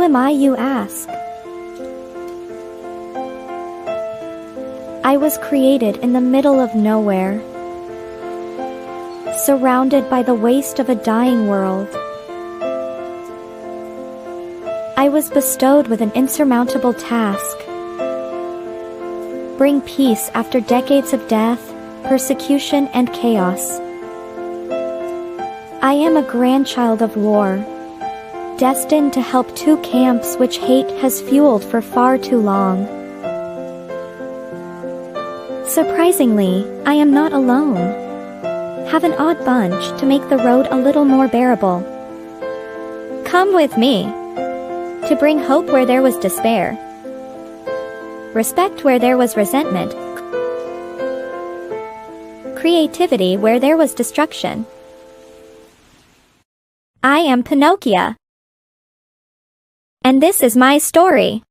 am I, you ask? I was created in the middle of nowhere, surrounded by the waste of a dying world. I was bestowed with an insurmountable task: bring peace after decades of death, persecution, and chaos. I am a grandchild of war, destined to help two camps which hate has fueled for far too long. Surprisingly, I am not alone. Have an odd bunch to make the road a little more bearable. Come with me, to bring hope where there was despair, respect where there was resentment, creativity where there was destruction. I am Pinocchio, and this is my story.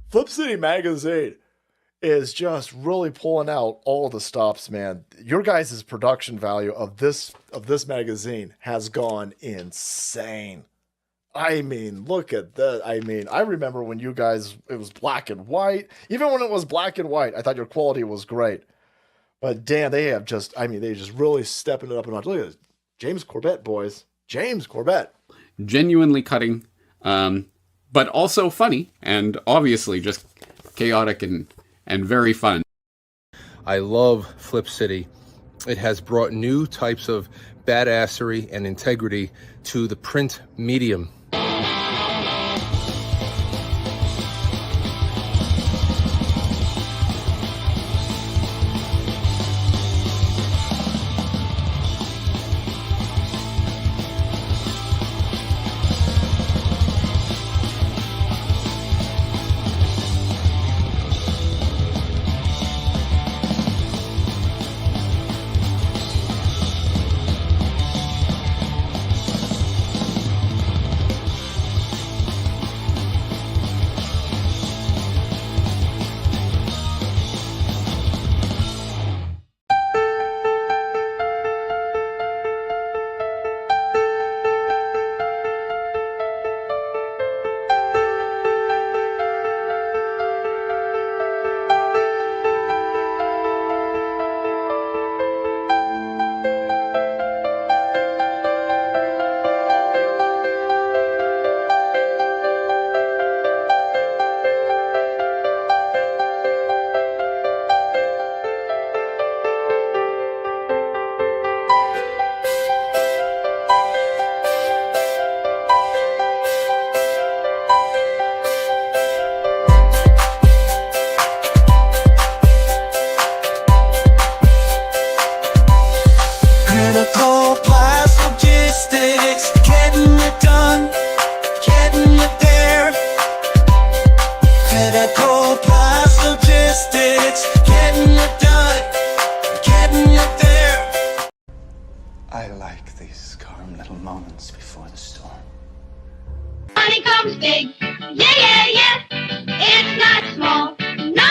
Flip City Magazine is just really pulling out all the stops, man. Your guys' production value of this magazine has gone insane. I mean, look at that. I mean, I remember when you guys, it was black and white. Even when it was black and white, I thought your quality was great. But damn, they have just, I mean, they just really stepping it up a notch. Look at this. James Corbett, boys. James Corbett. Genuinely cutting, but also funny, and obviously just chaotic and very fun. I love Flip City. It has brought new types of badassery and integrity to the print medium. big. Yeah. It's not small. No.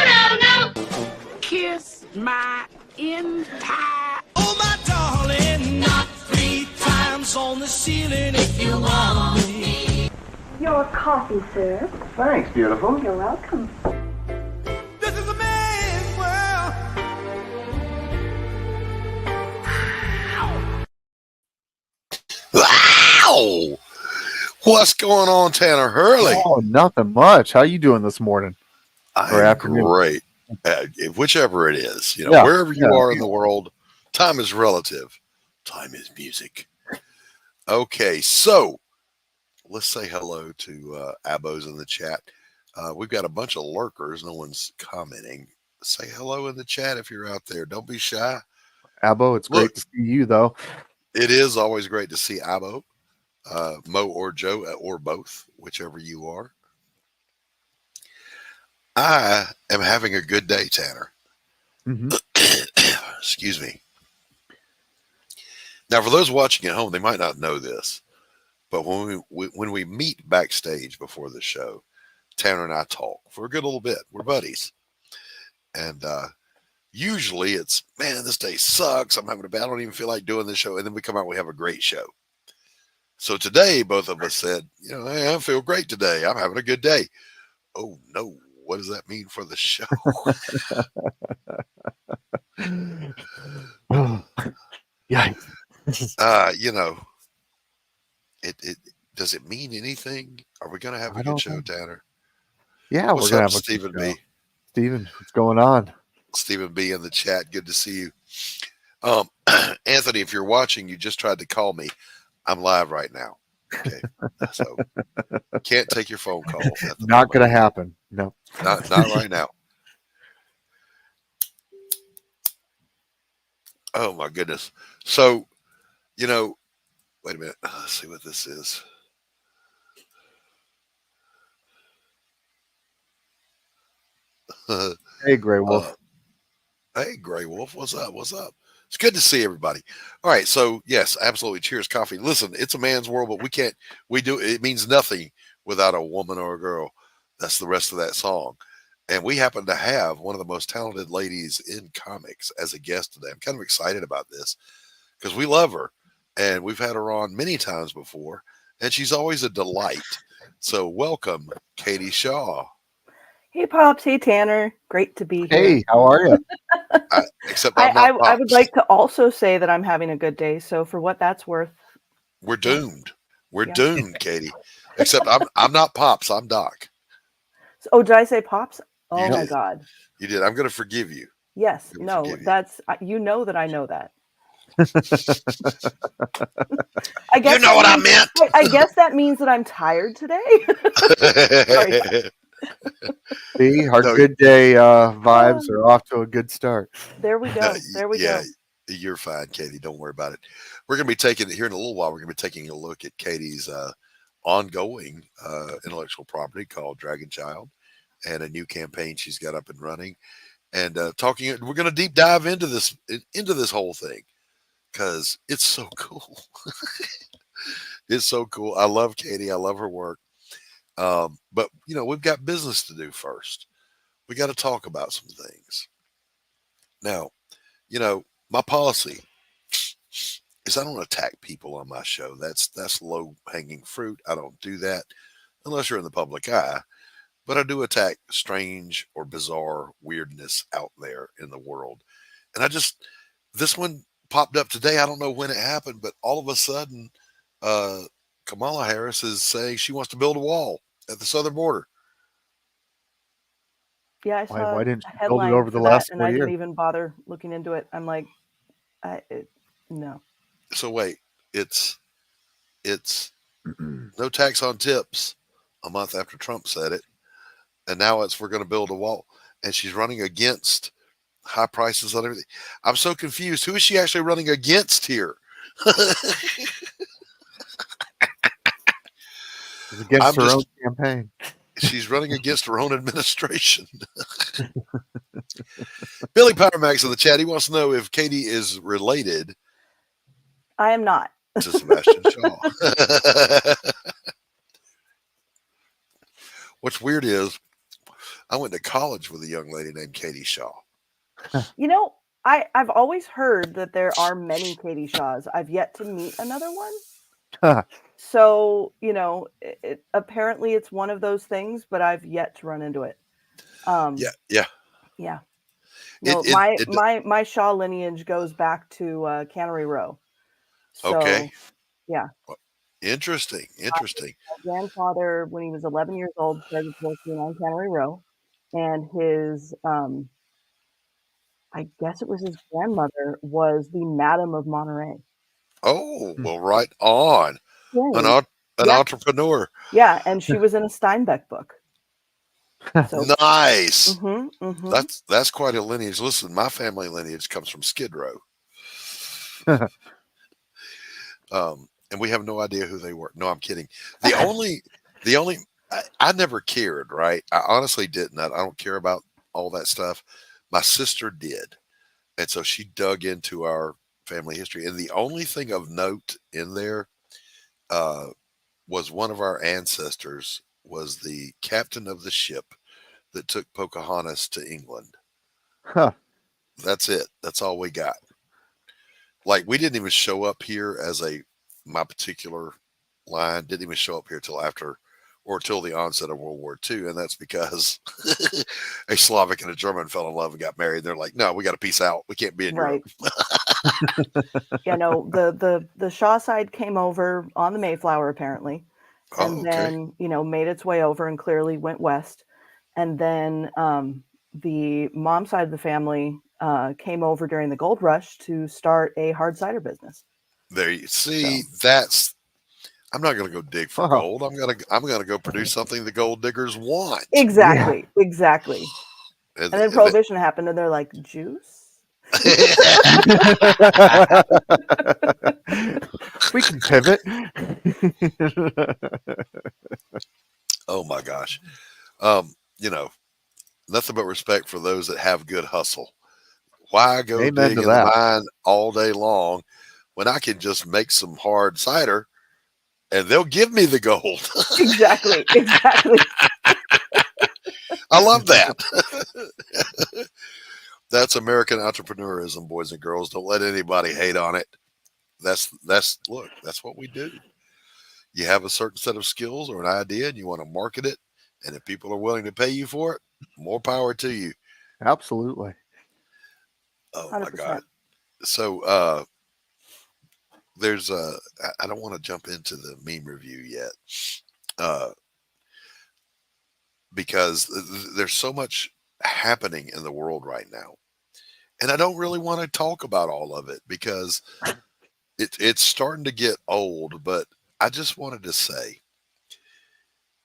Kiss my entire. Oh, my darling, not 3 times on the ceiling if you want me. Your coffee, sir. Thanks, beautiful. You're welcome. This is a man's world. Wow! What's going on, Tanner Hurley? Oh, nothing much. How you doing this morning? I'm great. Whichever it is, wherever you are in the world, time is relative. Time is music. Okay, so let's say hello to Abos in the chat. We've got a bunch of lurkers. No one's commenting. Say hello in the chat if you're out there. Don't be shy. Abo, it's great to see you, though. It is always great to see Abo, Mo or Joe, or both, whichever you are. I am having a good day, Tanner. Mm-hmm. Excuse me. Now, for those watching at home, they might not know this, but when we meet backstage before the show, Tanner and I talk for a good little bit. We're buddies. And usually it's, man, this day sucks. I'm having a bad. I don't even feel like doing this show. And then we come out, we have a great show. So today, both of us said, hey, I feel great today. I'm having a good day. Oh, no. What does that mean for the show? Yeah. It does it mean anything? Are we going to have a good show, Tanner? Yeah, What's we're going up, to have Stephen B? Stephen, what's going on? Stephen B in the chat. Good to see you. Anthony, if you're watching, you just tried to call me. I'm live right now. Okay. So can't take your phone call. Not going to happen. No. Not right now. Oh my goodness. So, wait a minute. Let's see what this is. Hey, Gray Wolf. Hey, Gray Wolf. What's up? What's up? It's good to see everybody. All right. So yes, absolutely. Cheers, coffee. Listen, it's a man's world, but it means nothing without a woman or a girl. That's the rest of that song. And we happen to have one of the most talented ladies in comics as a guest today. I'm kind of excited about this because we love her and we've had her on many times before and she's always a delight. So welcome, Katie Shaw. Hey, Pops. Hey, Tanner. Great to be here. Hey, how are you? Except I would like to also say that I'm having a good day. So for what that's worth. We're doomed. We're doomed, Katie. Except I'm not Pops. I'm Doc. Oh, did I say Pops? Oh, You my did. God. You did. I'm going to forgive you. Yes. No, that's, that I know that. I guess what I meant. I guess that means that I'm tired today. Sorry. See, our good day vibes are off to a good start. There we go. There we go. You're fine, Katie. Don't worry about it. We're going to be taking here in a little while. We're going to be taking a look at Katie's ongoing intellectual property called DragonChild and a new campaign she's got up and running. And we're going to deep dive into this whole thing because it's so cool. It's so cool. I love Katie. I love her work. But we've got business to do first. We got to talk about some things. Now, my policy is I don't attack people on my show. That's low hanging fruit. I don't do that unless you're in the public eye, but I do attack strange or bizarre weirdness out there in the world. And this one popped up today. I don't know when it happened, but all of a sudden, Kamala Harris is saying she wants to build a wall at the southern border. Yeah, I saw why didn't a you build it headline over the for last that, and 4 I years? didn't even bother looking into it. I'm like, no. So wait, it's no tax on tips a month after Trump said it, and now we're going to build a wall, and she's running against high prices on everything. I'm so confused. Who is she actually running against here? Against her own campaign. She's running against her own administration. Billy Powermax in the chat. He wants to know if Katie is related. I am not. To Sebastian Shaw. What's weird is I went to college with a young lady named Katie Shaw. You know, I've always heard that there are many Katie Shaws. I've yet to meet another one. So, you know, apparently it's one of those things, but I've yet to run into it. Yeah. No, my Shaw lineage goes back to Cannery Row. So, Okay. Yeah. Interesting. My grandfather, when he was 11 years old, started working on Cannery Row, and his, I guess it was his grandmother, was the Madam of Monterey. Oh, well, right on. Right. An entrepreneur. Yeah, and she was in a Steinbeck book. So, Nice. That's quite a lineage. Listen, my family lineage comes from Skid Row. And we have no idea who they were. No, I'm kidding. I never cared, right? I honestly didn't. I don't care about all that stuff. My sister did. And so she dug into our family history. And the only thing of note in there was one of our ancestors was the captain of the ship that took Pocahontas to England. Huh. That's it. That's all we got. Like, we didn't even show up here as my particular line didn't even show up here till the onset of World War II. And that's because a Slavic and a German fell in love and got married. They're like, no, we got to peace out. We can't be in Europe. Yeah, no, the Shaw side came over on the Mayflower, apparently. And then, you know, made its way over and clearly went west. And then the mom side of the family came over during the gold rush to start a hard cider business. There you see, I'm not going to go dig for gold. I'm going to go produce something the gold diggers want. Exactly. And then Prohibition happened, and they're like, juice? We can pivot. Oh my gosh. You know, nothing but respect for those that have good hustle. Why go dig in the mine all day long when I can just make some hard cider and they'll give me the gold? Exactly. I love that. That's American entrepreneurism, boys and girls. Don't let anybody hate on it. That's what we do. You have a certain set of skills or an idea and you want to market it. And if people are willing to pay you for it, more power to you. Absolutely. Oh 100%. My God. So, there's I don't want to jump into the meme review yet. Because there's so much happening in the world right now. And I don't really want to talk about all of it because it's starting to get old, but I just wanted to say,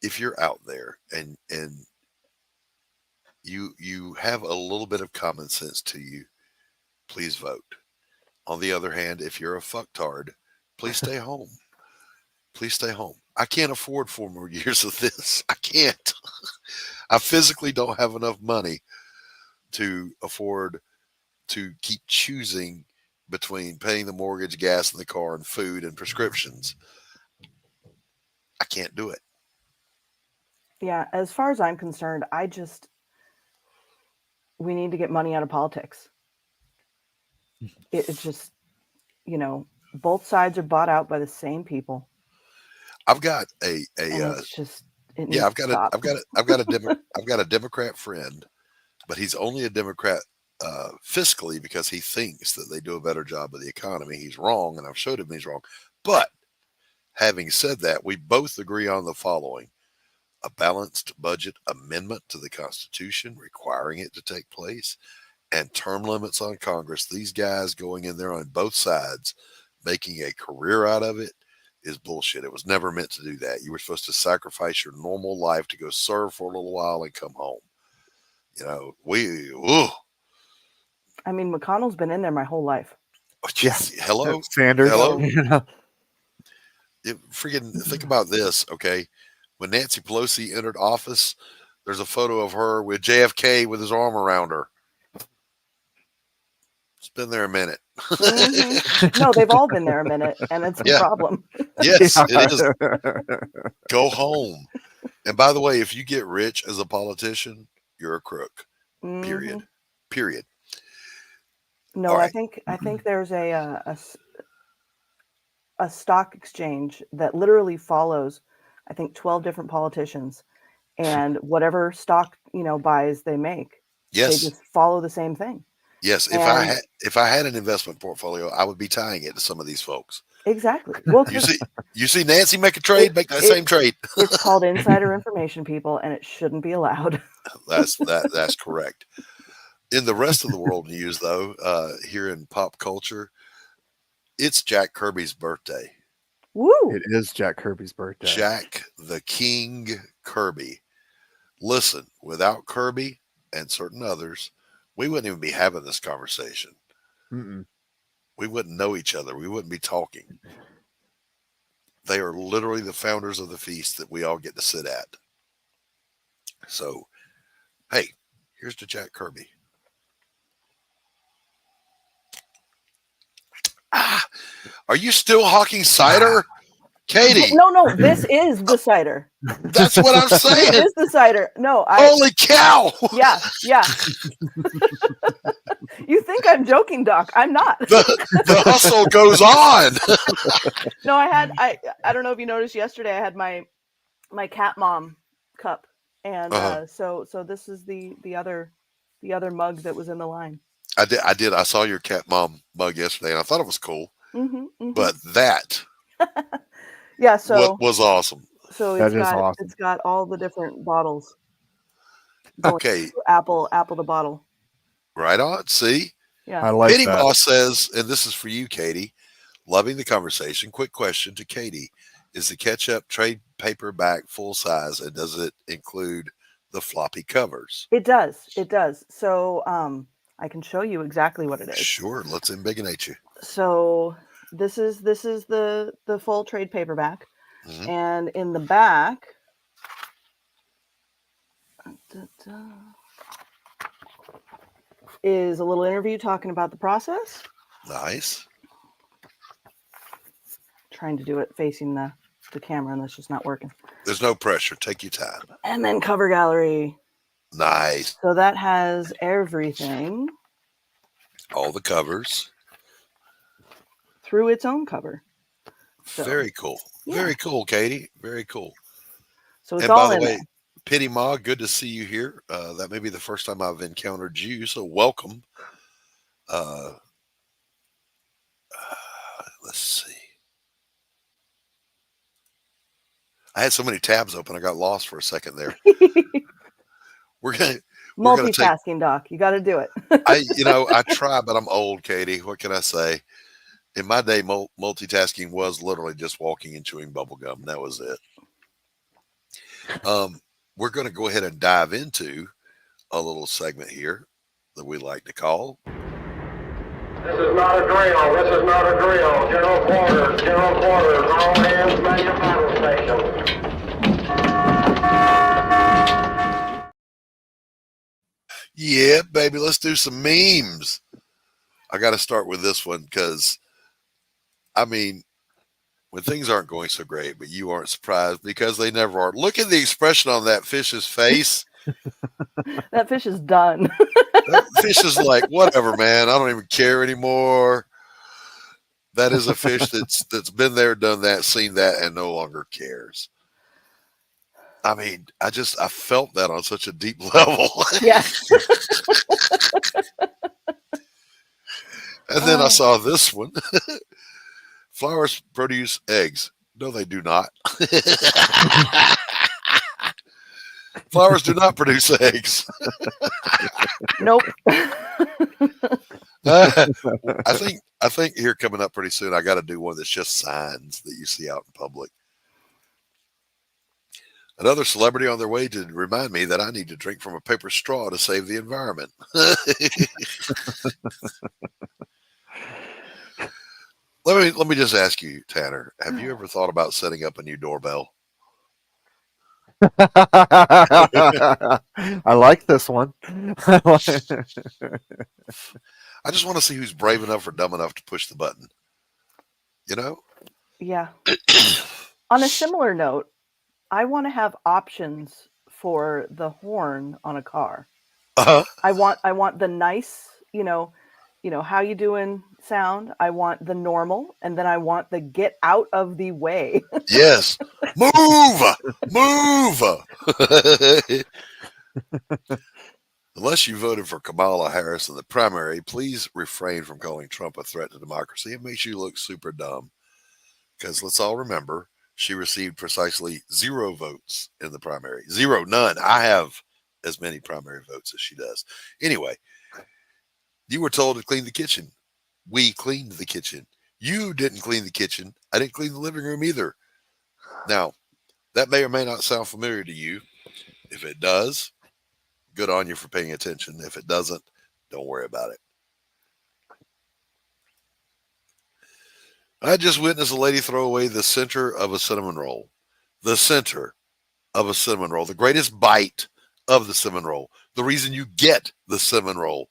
if you're out there and you have a little bit of common sense to you, please vote. On the other hand, if you're a fucktard, please stay home. Please stay home. I can't afford 4 more years of this. I can't. I physically don't have enough money to afford to keep choosing between paying the mortgage, gas in the car, and food and prescriptions. I can't do it. Yeah, as far as I'm concerned, we need to get money out of politics. It's just, you know, both sides are bought out by the same people. I've got I've got a Democrat friend, but he's only a Democrat fiscally because he thinks that they do a better job of the economy. He's wrong, and I've showed him he's wrong. But having said that, we both agree on the following: a balanced budget amendment to the Constitution requiring it to take place, and term limits on Congress. These guys going in there on both sides, making a career out of it, is bullshit. It was never meant to do that. You were supposed to sacrifice your normal life to go serve for a little while and come home. You know, I mean, McConnell's been in there my whole life. Yes. Hello, Sanders. Hello. Think about this, okay? When Nancy Pelosi entered office, there's a photo of her with JFK with his arm around her. It's been there a minute. Mm-hmm. No, they've all been there a minute, and it's a problem. Yes, it is. Go home. And by the way, if you get rich as a politician, you're a crook. Period. Mhm. Period. No, All I right. think there's a stock exchange that literally follows, I think, 12 different politicians, and whatever stock buys they make, they Yes. just follow the same thing. Yes. If I had an investment portfolio, I would be tying it to some of these folks. Exactly. Well, you see Nancy make a trade, make that same trade. It's called insider information, people, and it shouldn't be allowed. That's correct. In the rest of the world news, though, here in pop culture, it's Jack Kirby's birthday. Woo! It is Jack Kirby's birthday. Jack the King Kirby. Listen, without Kirby and certain others, we wouldn't even be having this conversation. Mm-mm. We wouldn't know each other. We wouldn't be talking. They are literally the founders of the feast that we all get to sit at. So, hey, here's to Jack Kirby. Are you still hawking cider? Katie. No, this is the cider. That's what I'm saying. This is the cider. No, holy cow. Yeah. You think I'm joking, Doc? I'm not. The hustle goes on. No, I don't know if you noticed yesterday. I had my cat mom cup, and so this is the other mug that was in the line. I did. I saw your cat mom mug yesterday, and I thought it was cool. Mm-hmm. But that, yeah, so was awesome. So awesome. It's got all the different bottles. Okay, apple to bottle. Right on. See, yeah. I like Penny that. Boss says, and this is for you, Katie. Loving the conversation. Quick question to Katie: is the Ketchup trade paperback full size, and does it include the floppy covers? It does. So I can show you exactly what it is. Sure. Let's embiggenate you. So this is the full trade paperback, and in the back, is a little interview talking about the process. Nice. Trying to do it facing the camera, and that's just not working. There's no pressure. Take your time. And then cover gallery. Nice. So that has everything. All the covers. Through its own cover. So, very cool. Yeah. Very cool, Katie. Very cool. So it's all in there. By the way, Pity Ma, good to see you here. That may be the first time I've encountered you, so welcome. Let's see. I had so many tabs open, I got lost for a second there. We're gonna multitasking, Doc. You got to do it. I try, but I'm old, Katie. What can I say? In my day, multitasking was literally just walking and chewing bubble gum. That was it. We're going to go ahead and dive into a little segment here that we like to call. This is not a drill. This is not a drill. General quarters. All hands, man your battle station. Yeah, baby, let's do some memes. I got to start with this one because, when things aren't going so great, but you aren't surprised because they never are. Look at the expression on that fish's face. That fish is done. That fish is like, whatever, man. I don't even care anymore. That is a fish that's been there, done that, seen that, and no longer cares. I felt that on such a deep level. Yeah. And then I saw this one. Flowers produce eggs. No, they do not. Flowers do not produce eggs. Nope. I think here coming up pretty soon, I got to do one that's just signs that you see out in public. Another celebrity on their way to remind me that I need to drink from a paper straw to save the environment. Let me just ask you, Tanner, have you ever thought about setting up a new doorbell? I like this one. I just want to see who's brave enough or dumb enough to push the button. Yeah. On a similar note, I want to have options for the horn on a car. Uh-huh. I want the nice, how you doing sound. I want the normal, and then I want the get out of the way. Yes. Move. Unless you voted for Kamala Harris in the primary, please refrain from calling Trump a threat to democracy. It makes you look super dumb. Because let's all remember, she received precisely 0 votes in the primary. 0, none. I have as many primary votes as she does. Anyway, you were told to clean the kitchen. We cleaned the kitchen. You didn't clean the kitchen. I didn't clean the living room either. Now, that may or may not sound familiar to you. If it does, good on you for paying attention. If it doesn't, don't worry about it. I just witnessed a lady throw away the center of a cinnamon roll. The center of a cinnamon roll. The greatest bite of the cinnamon roll. The reason you get the cinnamon roll.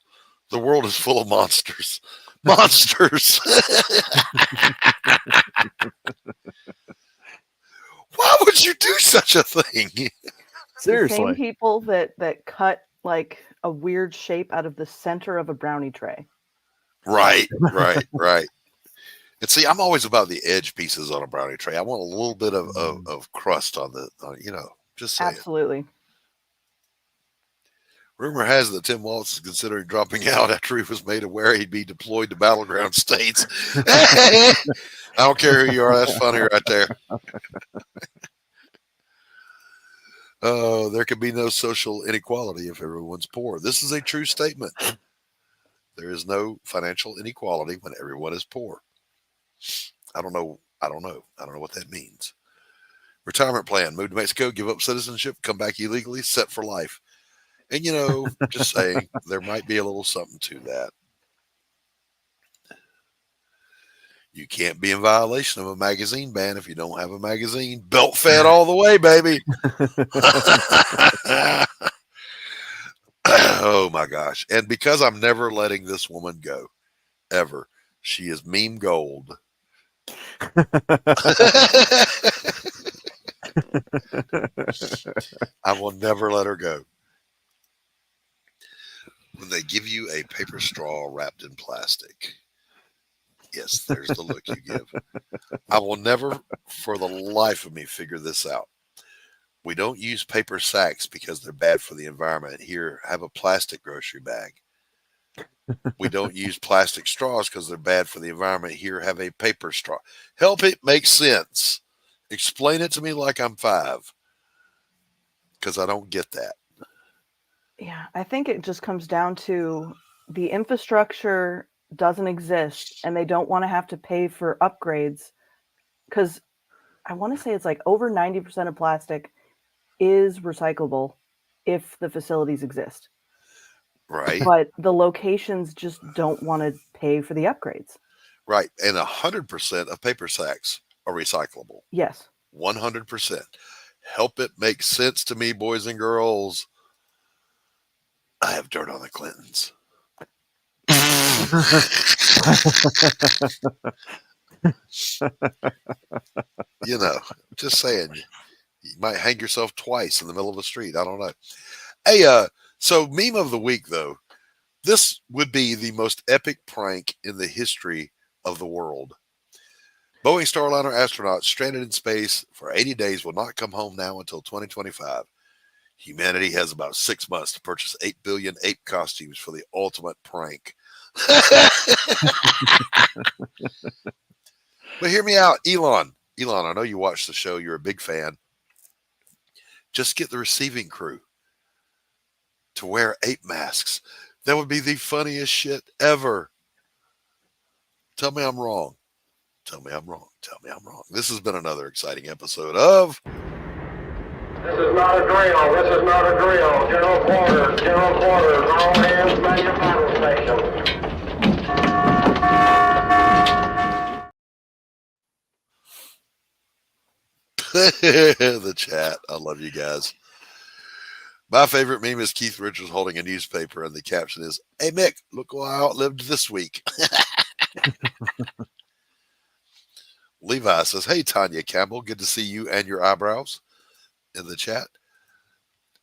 The world is full of monsters. Monsters. Why would you do such a thing? Seriously. The same people that cut like a weird shape out of the center of a brownie tray. Right. And see, I'm always about the edge pieces on a brownie tray. I want a little bit of crust on just saying. Absolutely. Rumor has it that Tim Waltz is considering dropping out after he was made aware he'd be deployed to battleground states. I don't care who you are. That's funny right there. There can be no social inequality if everyone's poor. This is a true statement. There is no financial inequality when everyone is poor. I don't know what that means. Retirement plan. Move to Mexico, give up citizenship, come back illegally, set for life. And, just saying, there might be a little something to that. You can't be in violation of a magazine ban if you don't have a magazine. Belt fed all the way, baby. Oh, my gosh. And because I'm never letting this woman go, ever, she is meme gold. I will never let her go. When they give you a paper straw wrapped in plastic, yes, there's the look you give. I will never, for the life of me, figure this out. We don't use paper sacks because they're bad for the environment. Here, have a plastic grocery bag. We don't use plastic straws because they're bad for the environment. Here, have a paper straw. Help it make sense. Explain it to me like I'm 5, because I don't get that. Yeah, I think it just comes down to the infrastructure doesn't exist and they don't want to have to pay for upgrades, because I want to say it's like over 90% of plastic is recyclable if the facilities exist. Right. But the locations just don't want to pay for the upgrades. Right. And 100% of paper sacks are recyclable. Yes. 100%. Help it make sense to me, boys and girls. I have dirt on the Clintons. Just saying. You might hang yourself twice in the middle of the street. I don't know. Hey, so meme of the week, though. This would be the most epic prank in the history of the world. Boeing Starliner astronauts stranded in space for 80 days will not come home now until 2025. Humanity has about 6 months to purchase 8 billion ape costumes for the ultimate prank. But hear me out, Elon. Elon, I know you watch the show. You're a big fan. Just get the receiving crew to wear ape masks. That would be the funniest shit ever. Tell me I'm wrong. Tell me I'm wrong. Tell me I'm wrong. This has been another exciting episode of... This is not a drill. This is not a drill. General quarters. General quarters. All hands back to battle station. The chat. I love you guys. My favorite meme is Keith Richards holding a newspaper, and the caption is, "Hey, Mick, look who I outlived this week." Levi says, "Hey, Tanya Campbell, good to see you and your eyebrows. in the chat.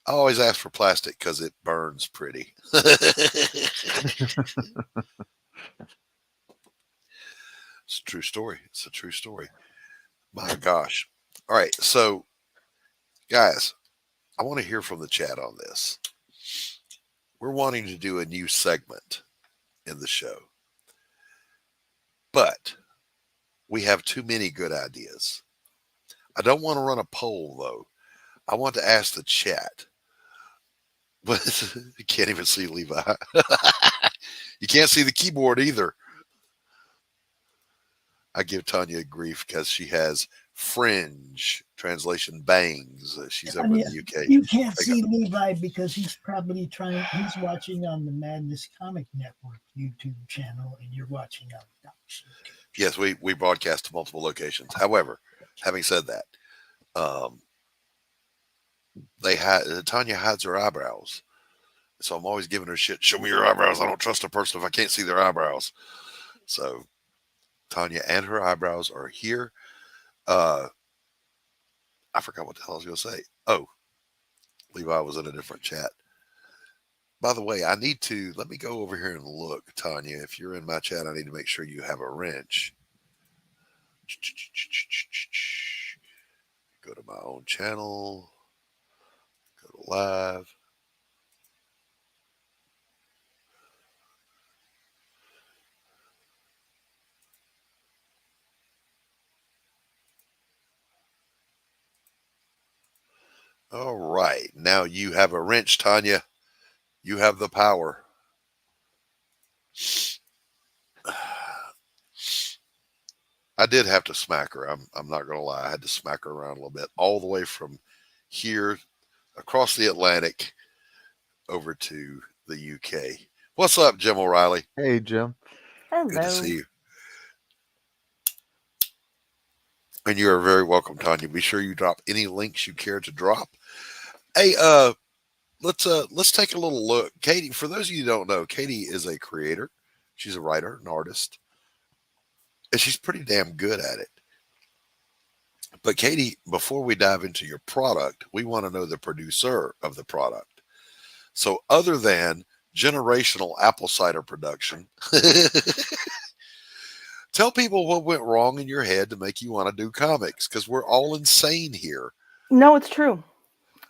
I always ask for plastic because it burns pretty. It's a true story. It's a true story. My gosh. All right. So, guys, I want to hear from the chat on this. We're wanting to do a new segment in the show, but we have too many good ideas. I don't want to run a poll, though. I want to ask the chat. But you can't even see Levi. You can't see the keyboard either. I give Tanya grief because she has fringe translation bangs. She's over in the UK. You can't see Levi because he's probably he's watching on the Madness Comic Network YouTube channel, and you're watching on Doc's YouTube. Yes, we broadcast to multiple locations. However, having said that, Tanya hides her eyebrows. So I'm always giving her shit. Show me your eyebrows. I don't trust a person if I can't see their eyebrows. So Tanya and her eyebrows are here. I forgot what the hell I was going to say. Oh, Levi was in a different chat. By the way, let me go over here and look, Tanya. If you're in my chat, I need to make sure you have a wrench. Go to my own channel. Go to live. All right. Now you have a wrench, Tanya. You have the power. I did have to smack her. I'm not going to lie. I had to smack her around a little bit, all the way from here across the Atlantic over to the UK. What's up, Jim O'Reilly? Hey, Jim. Hello. Good to see you. And you are very welcome, Tanya. Be sure you drop any links you care to drop. Hey, let's take a little look. Katie, for those of you who don't know, Katie is a creator. She's a writer, an artist, and she's pretty damn good at it. But Katie, before we dive into your product, we want to know the producer of the product. So other than generational apple cider production, tell people what went wrong in your head to make you want to do comics, because we're all insane here. No, it's true.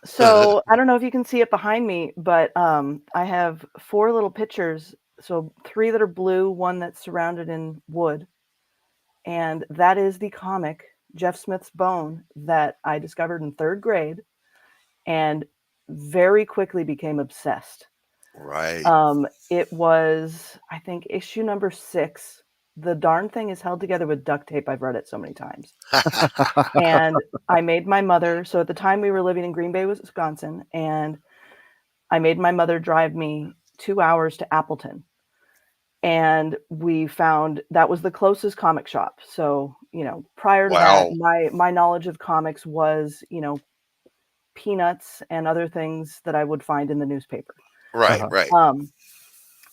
So I don't know if you can see it behind me, but I have 4 little pictures. So 3 that are blue, 1 that's surrounded in wood. And that is the comic, Jeff Smith's Bone, that I discovered in 3rd grade and very quickly became obsessed. Right. It was, I think, issue number 6. The darn thing is held together with duct tape. I've read it so many times. And I made my mother, so at the time we were living in Green Bay, Wisconsin, and I made my mother drive me 2 hours to Appleton. And we found that was the closest comic shop. So, prior to that, my knowledge of comics was, Peanuts and other things that I would find in the newspaper. Right, right.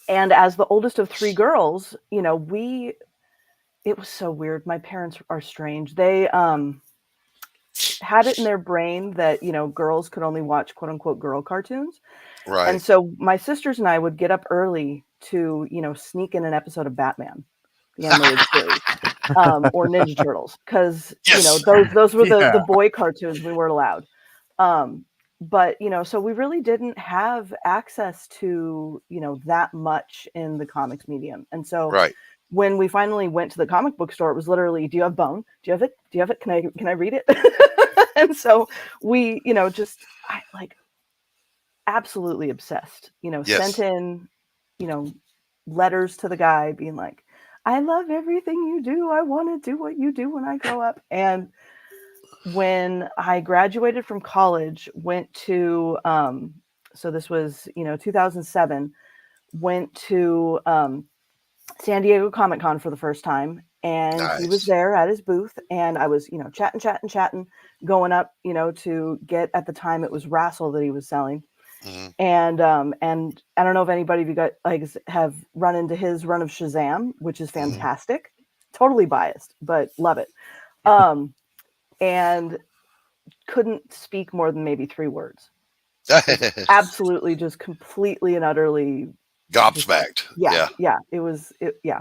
And as the oldest of 3 girls, it was so weird. My parents are strange. They had it in their brain that, girls could only watch quote unquote girl cartoons. Right. And so my sisters and I would get up early to, sneak in an episode of Batman, the animated series, or Ninja Turtles. Because, those were the boy cartoons we weren't allowed. But, so we really didn't have access to, that much in the comics medium. And so when we finally went to the comic book store, it was literally, do you have Bone? Do you have it? Do you have it? Can I read it? And so we, absolutely obsessed, sent in, letters to the guy being like, I love everything you do. I want to do what you do when I grow up. And when I graduated from college, went to, so this was, 2007, went to San Diego Comic Con for the first time. And he was there at his booth. And I was, chatting, going up, to get, at the time, it was Rosales that he was selling. Mm-hmm. And I don't know if anybody of you have run into his run of Shazam, which is fantastic. Mm-hmm. Totally biased, but love it. And couldn't speak more than maybe 3 words. Absolutely, just completely and utterly gobsmacked. Yeah. Yeah.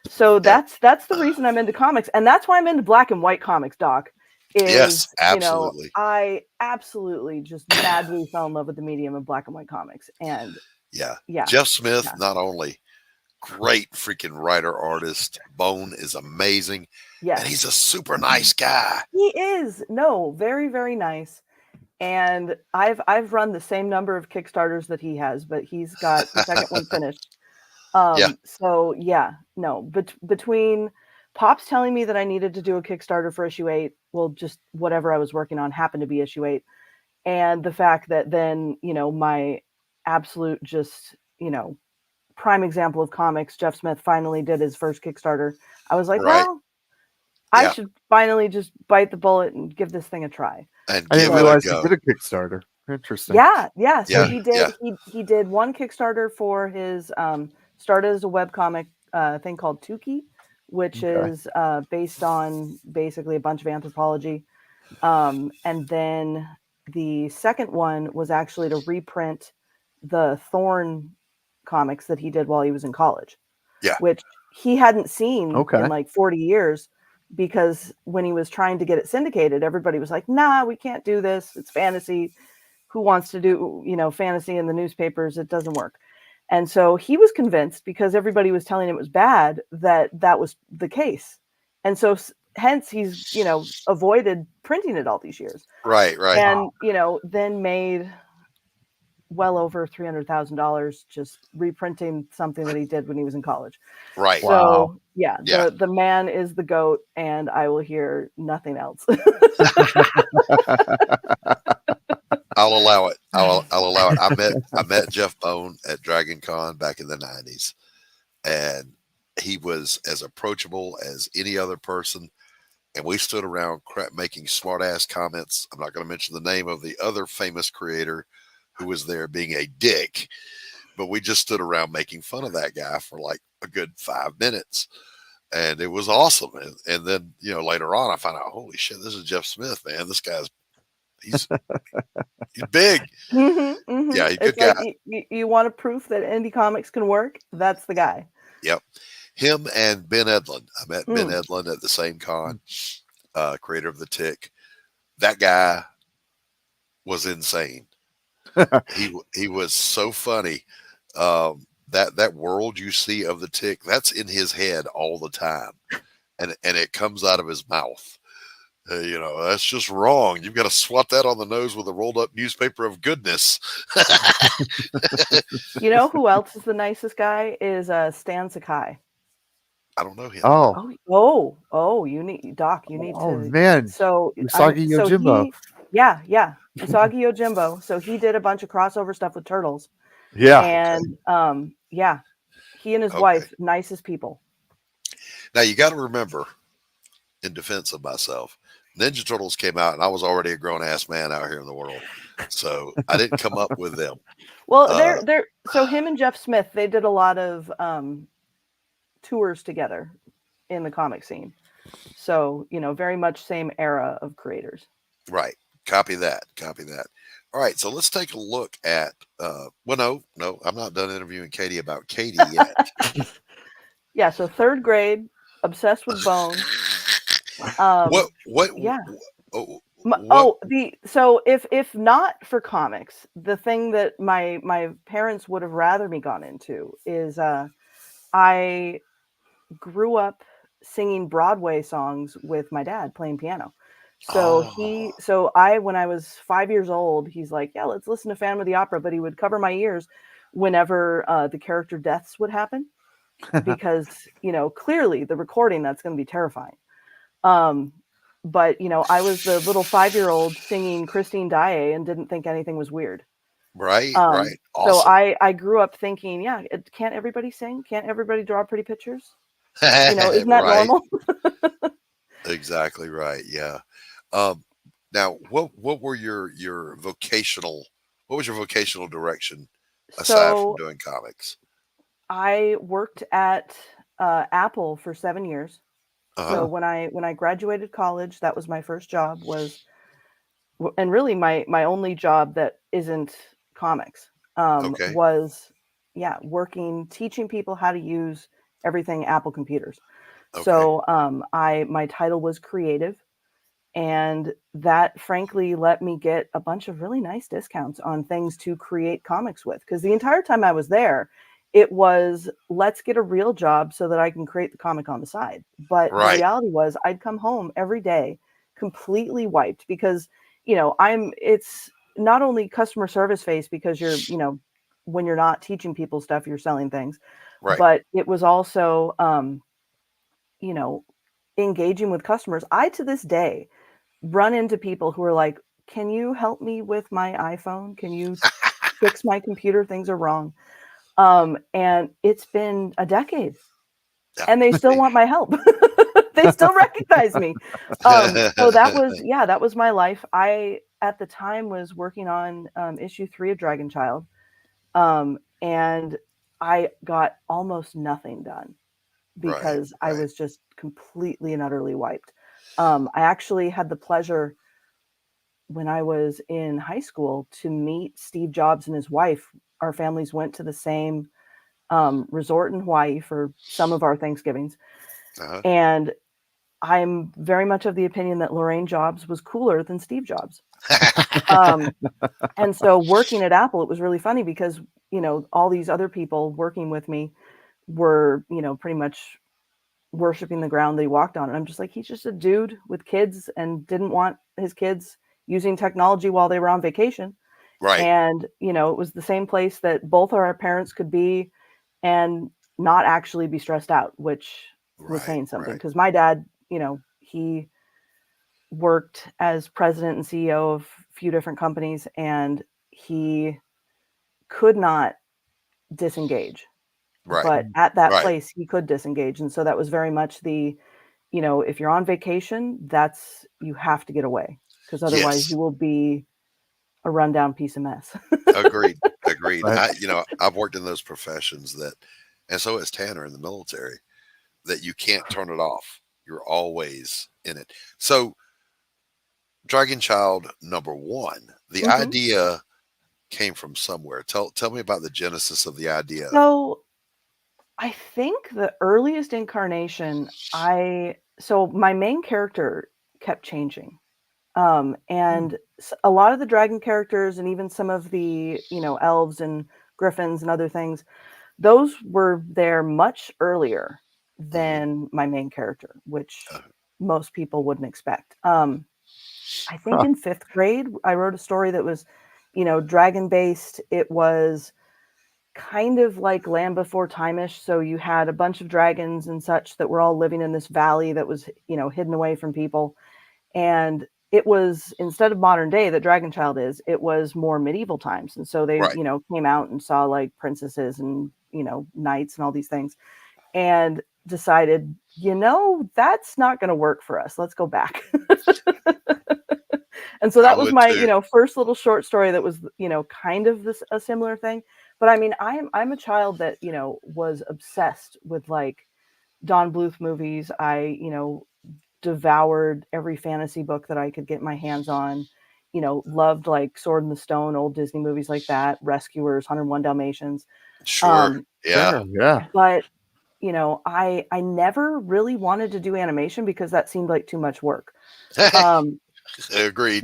So that's the reason I'm into comics, and that's why I'm into black and white comics, Doc. Yes, absolutely. I absolutely just madly fell in love with the medium of black and white comics, and yeah. Yeah. Jeff Smith, not only great freaking writer artist, Bone is amazing. Yes. And he's a super nice guy. He is. No, very, very nice. And I've run the same number of Kickstarters that he has, but he's got the second one finished. So yeah, no, but between Pops telling me that I needed to do a Kickstarter for issue 8, well, just whatever I was working on happened to be issue 8. And the fact that then, my absolute just, prime example of comics, Jeff Smith finally did his first Kickstarter. I was like, well, I should finally just bite the bullet and give this thing a try. And I didn't realize he did a Kickstarter. Interesting. Yeah. So he did one Kickstarter for his started as a webcomic thing called Toking, which is based on basically a bunch of anthropology. And then the second one was actually to reprint the Thorn comics that he did while he was in college. Yeah. Which he hadn't seen in like 40 years, because when he was trying to get it syndicated, everybody was like, nah, we can't do this. It's fantasy. Who wants to do, fantasy in the newspapers? It doesn't work. And so he was convinced, because everybody was telling him it was bad, that was the case. And so hence he's, avoided printing it all these years. Right. And, then made well over $300,000 just reprinting something that he did when he was in college. Right. So the man is the GOAT, and I will hear nothing else. I'll allow it. I'll allow it. I met Jeff Bone at DragonCon back in the 90s, and he was as approachable as any other person. And we stood around making smart ass comments. I'm not going to mention the name of the other famous creator who was there being a dick, but we just stood around making fun of that guy for like a good 5 minutes. And it was awesome. And then, later on I found out, holy shit, this is Jeff Smith, man. This guy's, he's big. Yeah, he's a good guy. Like you want a proof that indie comics can work? That's the guy. Yep. Him and Ben Edlund. I met Ben Edlund at the same con, creator of The Tick. That guy was insane. He was so funny. That world you see of The Tick, that's in his head all the time, and it comes out of his mouth. That's just wrong. You've got to swat that on the nose with a rolled up newspaper of goodness. Who else is the nicest guy is Stan Sakai. I don't know him. Oh, you need Doc. You need to. Oh man. So Usagi Yojimbo. Yeah. Usagi Yojimbo. So he did a bunch of crossover stuff with Turtles. Yeah. And he and his wife, nicest people. Now you got to remember, in defense of myself, Ninja Turtles came out and I was already a grown ass man out here in the world. So I didn't come up with them. Well, so him and Jeff Smith, they did a lot of tours together in the comic scene. So, very much same era of creators. Right. Copy that. All right. So let's take a look at, no, I'm not done interviewing Katie about Katie yet. Yeah. So 3rd grade, obsessed with Bone. Yeah. So if not for comics, the thing that my parents would have rather me gone into is I grew up singing Broadway songs with my dad playing piano. So when I was 5 years old, he's like, yeah, let's listen to Phantom of the Opera, but he would cover my ears whenever the character deaths would happen, because clearly the recording, that's going to be terrifying. But I was the little 5-year-old singing Christine Daae and didn't think anything was weird. Right. Awesome. So I grew up thinking, can't everybody sing? Can't everybody draw pretty pictures? Isn't that normal? Exactly right. Yeah. Now, what were your vocational? What was your vocational direction aside from doing comics? I worked at Apple for 7 years. So when I graduated college, that was my first job, was and really my only job that isn't comics Okay. was working, teaching people how to use everything Apple computers. Okay. So my title was creative, and that frankly let me get a bunch of really nice discounts on things to create comics with, because the entire time I was there, it was, let's get a real job so that I can create the comic on the side. But the reality was I'd come home every day completely wiped, because it's not only customer service face, because you're when you're not teaching people stuff, you're selling things, but it was also engaging with customers. I to this day run into people who are like, can you help me with my iPhone? Can you fix my computer? Things are wrong. And it's been a decade and they still want my help. They still recognize me. So that was my life. I, at the time, was working on issue 3 of DragonChild. And I got almost nothing done because I was just completely and utterly wiped. I actually had the pleasure when I was in high school to meet Steve Jobs and his wife. Our families went to the same resort in Hawaii for some of our Thanksgivings. And I'm very much of the opinion that Lorraine Jobs was cooler than Steve Jobs. And so working at Apple, it was really funny because, all these other people working with me were, pretty much worshiping the ground they walked on. And I'm just like, he's just a dude with kids and didn't want his kids using technology while they were on vacation. And, it was the same place that both of our parents could be and not actually be stressed out, which was saying something. Because my dad, he worked as president and CEO of a few different companies, and he could not disengage. But at that place, he could disengage. And so that was very much the, if you're on vacation, you have to get away, because otherwise you will be a rundown piece of mess. Agreed. I've worked in those professions and so has Tanner in the military, that you can't turn it off. You're always in it. So DragonChild #1, the idea came from somewhere. Tell me about the genesis of the idea. So I think the earliest incarnation, so my main character kept changing. And a lot of the dragon characters and even some of the, elves and griffins and other things, those were there much earlier than my main character, which most people wouldn't expect. I think in 5th grade, I wrote a story that was, dragon based. It was kind of like Land Before Time-ish. So you had a bunch of dragons and such that were all living in this valley that was, hidden away from people. And it was, instead of modern day that DragonChild it was more medieval times. And so they, came out and saw like princesses and, knights and all these things, and decided, that's not going to work for us. Let's go back. And so that was my, first little short story that was, kind of a similar thing. But I mean, I'm a child that, was obsessed with like Don Bluth movies. I, devoured every fantasy book that I could get my hands on, loved like Sword in the Stone, old Disney movies like that, Rescuers, 101 Dalmatians. Sure. Yeah. But, I never really wanted to do animation because that seemed like too much work. Agreed.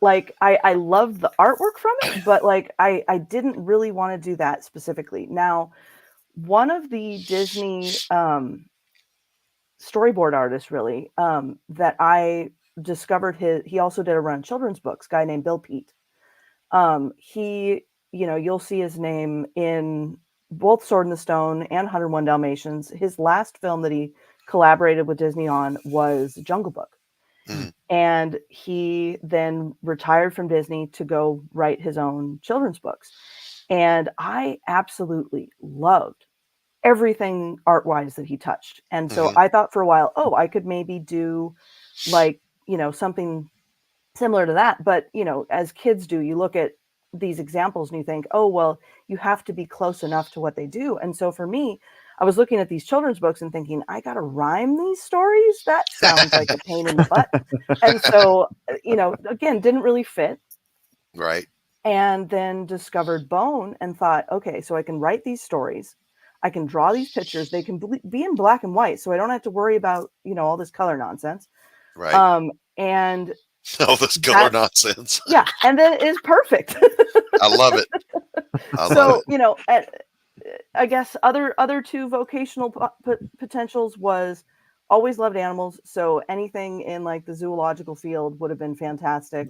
Like I loved the artwork from it, but like I didn't really want to do that specifically. Now, one of the Disney storyboard artists really that I discovered he also did a run of children's books, guy named Bill Pete. He, you'll see his name in both Sword in the Stone and 101 Dalmatians. His last film that he collaborated with Disney on was Jungle Book. And he then retired from Disney to go write his own children's books. And I absolutely loved everything art-wise that he touched. And so I thought for a while, I could maybe do like, something similar to that. But, as kids do, you look at these examples and you think, oh, well, you have to be close enough to what they do. And so for me, I was looking at these children's books and thinking, I got to rhyme these stories? That sounds like a pain in the butt. And so, again, didn't really fit. Right. And then discovered Bone and thought, okay, so I can write these stories. I can draw these pictures. They can be in black and white. So I don't have to worry about, all this color nonsense. Right. And all this color nonsense. Yeah. And then it is perfect. I love it. I guess other two vocational potentials was always loved animals. So anything in like the zoological field would have been fantastic.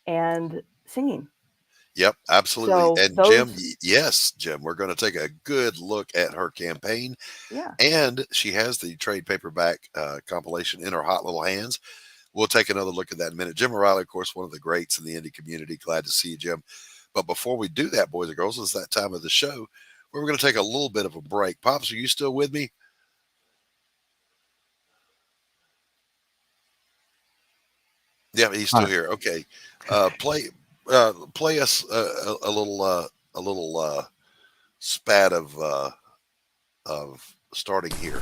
And singing. Yep, absolutely. So and Jim, we're going to take a good look at her campaign. Yeah. And she has the trade paperback compilation in her hot little hands. We'll take another look at that in a minute. Jim O'Reilly, of course, one of the greats in the indie community. Glad to see you, Jim. But before we do that, boys and girls, it's that time of the show where we're going to take a little bit of a break. Pops, are you still with me? Yeah, he's still here. Okay. Play us a little spat of starting here.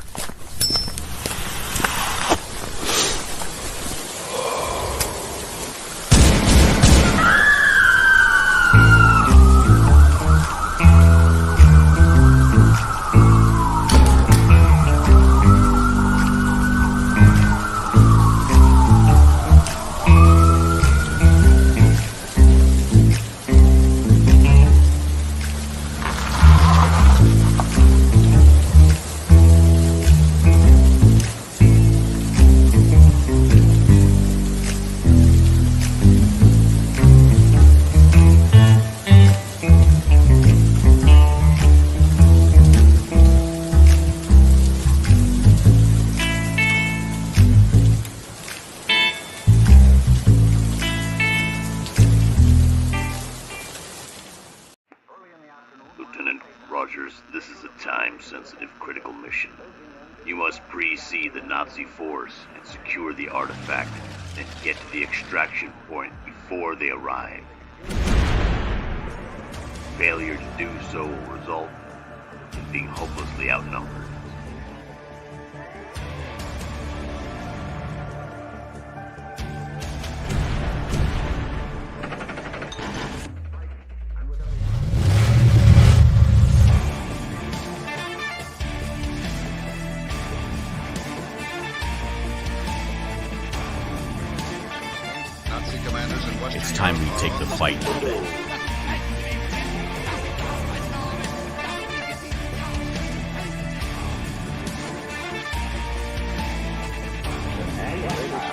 See the Nazi force and secure the artifact, then get to the extraction point before they arrive. Failure to do so will result in being hopelessly outnumbered. It's time we take the fight.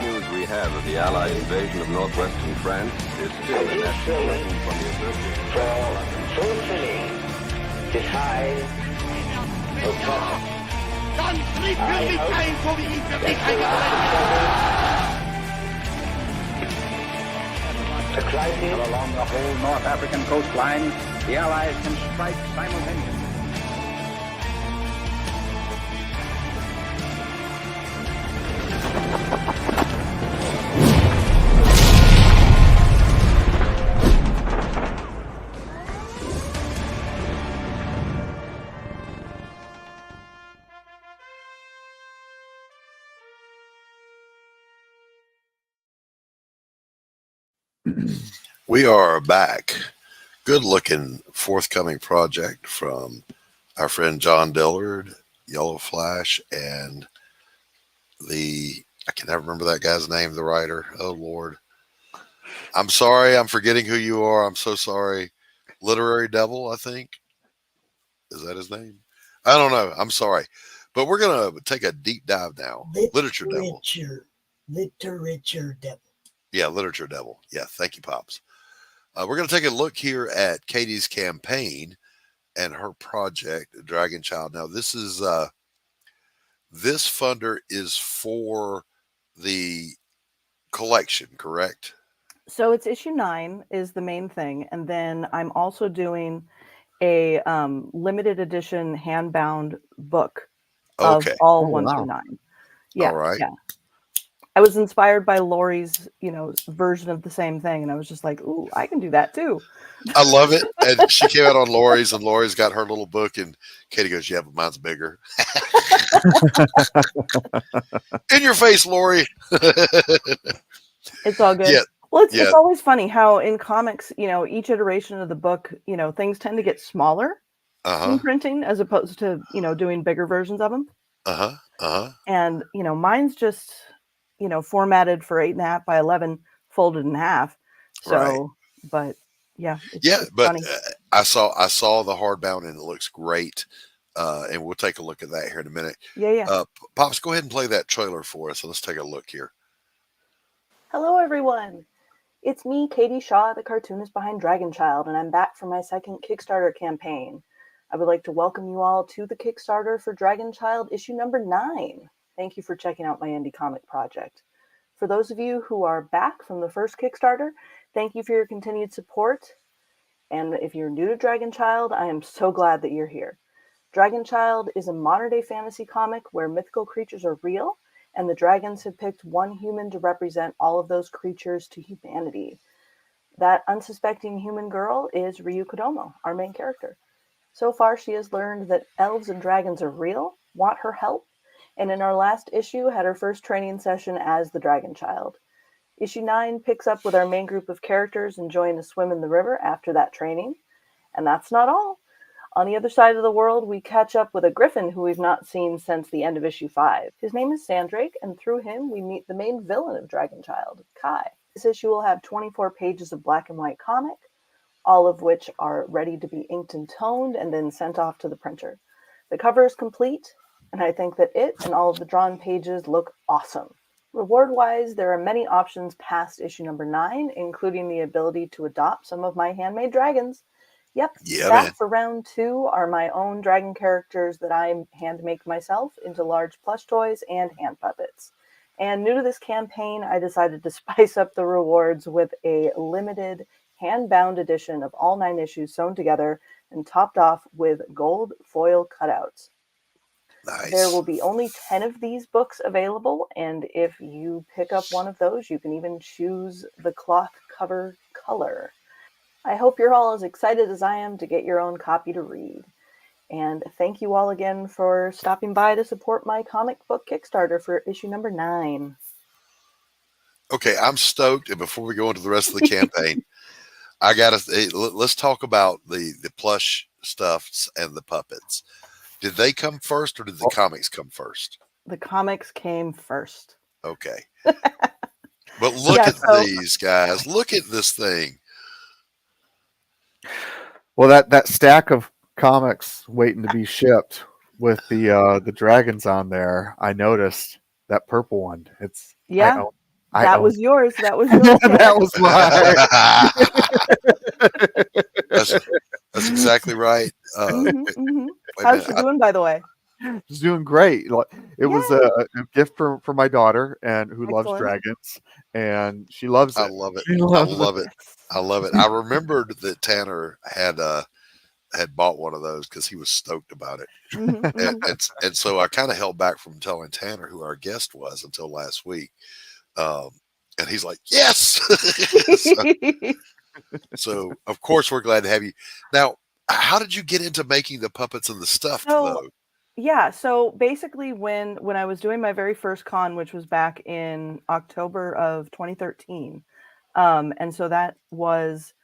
News we have of the Allied invasion of northwestern France is still an escalation from the assertion. Fulfilling this high hotel. Along the whole North African coastline, the Allies can strike simultaneously. We are back. Good looking forthcoming project from our friend John Dillard, Yellow Flash, and I can never remember that guy's name, the writer. Oh Lord. I'm sorry, I'm forgetting who you are. I'm so sorry. Literary Devil, I think. Is that his name? I don't know. I'm sorry. But we're gonna take a deep dive now. Literature Devil. Literature Devil. Yeah, Literature Devil. Yeah, thank you, Pops. We're going to take a look here at Katie's campaign and her project, DragonChild. Now, this is this funder is for the collection, correct? So it's issue 9 is the main thing, and then I'm also doing a limited edition hand-bound book of all 1 through 9. Yeah, all right. Yeah. I was inspired by Laurie's, version of the same thing, and I was just like, "Ooh, I can do that too." I love it. And she came out on Laurie's, and Laurie's got her little book, and Katie goes, "Yeah, but mine's bigger." In your face, Laurie. It's all good. Yeah. Well, it's always funny how in comics, each iteration of the book, things tend to get smaller in printing as opposed to, doing bigger versions of them. And, mine's just, formatted for 8.5 by 11, folded in half. So, but yeah. It's but funny. I saw the hardbound, and it looks great. And we'll take a look at that here in a minute. Yeah. Pops, go ahead and play that trailer for us. Let's take a look here. Hello, everyone. It's me, Katie Shaw, the cartoonist behind DragonChild, and I'm back for my second Kickstarter campaign. I would like to welcome you all to the Kickstarter for DragonChild issue number 9. Thank you for checking out my indie comic project. For those of you who are back from the first Kickstarter, thank you for your continued support. And if you're new to DragonChild, I am so glad that you're here. DragonChild is a modern-day fantasy comic where mythical creatures are real, and the dragons have picked one human to represent all of those creatures to humanity. That unsuspecting human girl is Ryu Kodomo, our main character. So far, she has learned that elves and dragons are real, want her help, and in our last issue had her first training session as the DragonChild. Issue 9 picks up with our main group of characters enjoying a swim in the river after that training. And that's not all. On the other side of the world, we catch up with a griffin who we've not seen since the end of issue 5. His name is Sandrake, and through him we meet the main villain of DragonChild, Kai. This issue will have 24 pages of black and white comic, all of which are ready to be inked and toned and then sent off to the printer. The cover is complete, and I think that it and all of the drawn pages look awesome. Reward-wise, there are many options past issue number 9, including the ability to adopt some of my handmade dragons. Yep, that for round 2 are my own dragon characters that I hand make myself into large plush toys and hand puppets. And new to this campaign, I decided to spice up the rewards with a limited hand-bound edition of all 9 issues sewn together and topped off with gold foil cutouts. Nice. There will be only 10 of these books available, and if you pick up one of those, you can even choose the cloth cover color. I hope you're all as excited as I am to get your own copy to read. And thank you all again for stopping by to support my comic book Kickstarter for issue number 9. Okay, I'm stoked. And before we go into the rest of the campaign, let's talk about the plush stuffs and the puppets. Did they come first, or did the comics come first? The comics came first. Okay. But look at these guys. Look at this thing. Well, that stack of comics waiting to be shipped with the dragons on there, I noticed that purple one. It's that was yours. That was yours. That was mine. That's exactly right. How's she doing, by the way? She's doing great. It was a gift for my daughter, and who loves dragons, and she loves it. I love it. I love it. I remembered that Tanner had bought one of those because he was stoked about it, and so I kind of held back from telling Tanner who our guest was until last week, and he's like, "Yes!" so of course we're glad to have you. Now, how did you get into making the puppets and the stuff, though? Yeah, so basically when I was doing my very first con, which was back in October of 2013, and so that was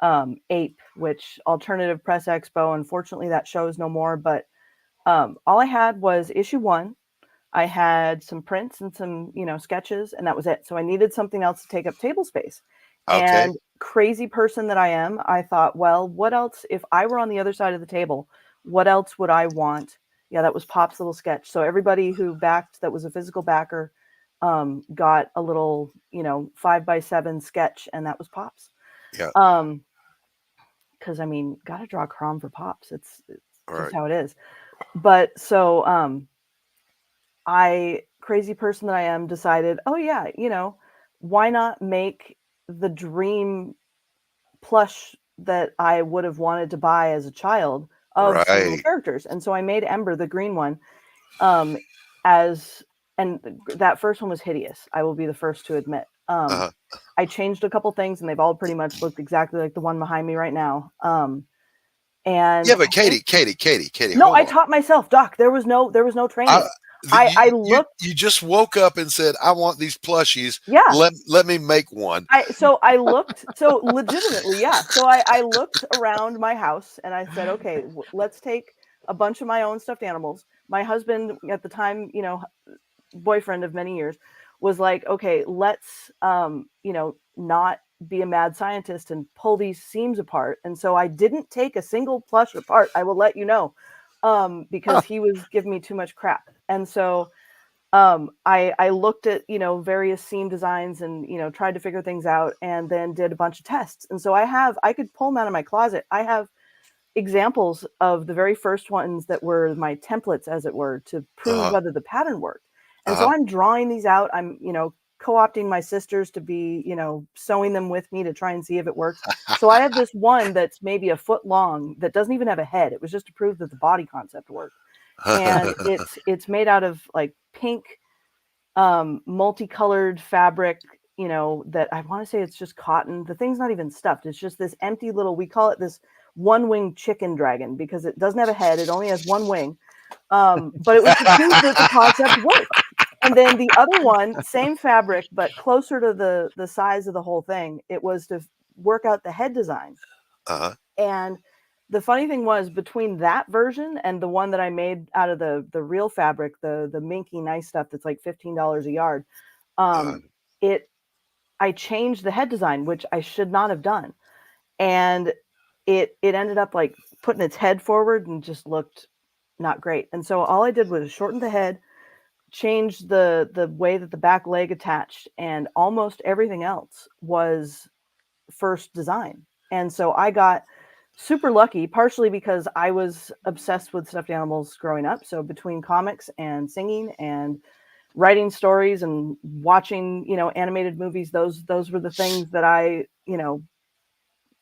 APE, which Alternative Press Expo. Unfortunately, that show is no more, but all I had was issue 1. I had some prints and some, sketches, and that was it. So I needed something else to take up table space. Okay. And crazy person that I am, I thought, well, what else, if I were on the other side of the table, what else would I want? Yeah, that was Pop's little sketch. So everybody who backed, that was a physical backer, got a little, 5x7 sketch, and that was Pop's. Yeah. Because gotta draw Crom for Pops. It's just how it is. But so, I, crazy person that I am, decided, oh yeah, why not make the dream plush that I would have wanted to buy as a child of some little characters. And so I made Ember, the green one, as and that first one was hideous. I will be the first to admit. I changed a couple things, and they've all pretty much looked exactly like the one behind me right now. And yeah, but Katie. No, hold I on. taught myself, Doc. There was no training. I looked. You just woke up and said, "I want these plushies. Yeah. Let me make one." I looked. So legitimately, yeah. So I looked around my house and I said, okay, let's take a bunch of my own stuffed animals. My husband at the time, boyfriend of many years, was like, okay, let's not be a mad scientist and pull these seams apart. And so I didn't take a single plush apart. I will let you know, because he was giving me too much crap. And so I looked at, various seam designs and, tried to figure things out, and then did a bunch of tests. And so I could pull them out of my closet. I have examples of the very first ones that were my templates, as it were, to prove whether the pattern worked. And so I'm drawing these out. I'm, co-opting my sisters to be, sewing them with me to try and see if it works. So I have this one that's maybe a foot long that doesn't even have a head. It was just to prove that the body concept worked. And it's made out of like pink, multicolored fabric, that I want to say it's just cotton. The thing's not even stuffed. It's just this empty little, we call it this one-winged chicken dragon, because it doesn't have a head. It only has one wing. But it was to prove that the concept worked. And then the other one, same fabric, but closer to the size of the whole thing. It was to work out the head design. And the funny thing was, between that version and the one that I made out of the real fabric, the minky nice stuff that's like $15 a yard, I changed the head design, which I should not have done. And it ended up like putting its head forward and just looked not great. And so all I did was shorten the head, change the way that the back leg attached, and almost everything else was first design. And so I got super lucky, partially because I was obsessed with stuffed animals growing up. So between comics and singing and writing stories and watching, animated movies, those were the things that I,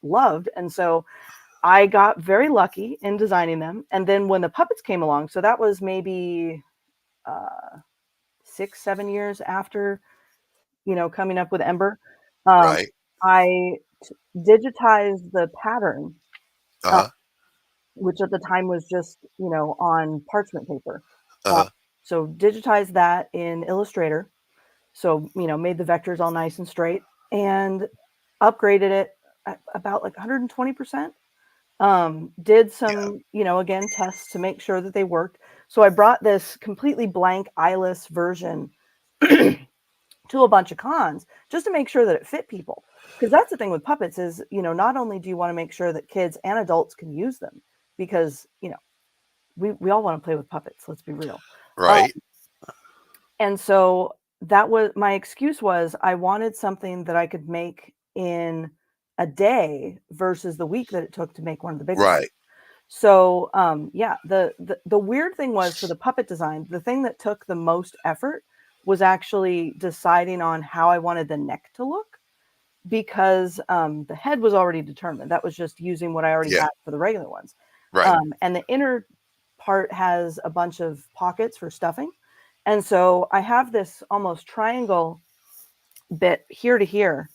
loved. And so I got very lucky in designing them. And then when the puppets came along, so that was maybe 6-7 years after, coming up with Ember, I digitized the pattern, which at the time was just, on parchment paper. So digitized that in Illustrator. So, made the vectors all nice and straight, and upgraded it about like 120%. Did some, again, tests to make sure that they worked. So I brought this completely blank eyeless version to a bunch of cons just to make sure that it fit people. Because that's the thing with puppets is, not only do you want to make sure that kids and adults can use them, because, we all want to play with puppets. Let's be real. Right. And so that was my excuse, was I wanted something that I could make in a day versus the week that it took to make one of the big ones. So, the weird thing was, for the puppet design, the thing that took the most effort was actually deciding on how I wanted the neck to look, because the head was already determined. That was just using what I already had for the regular ones. And the inner part has a bunch of pockets for stuffing. And so I have this almost triangle bit here to here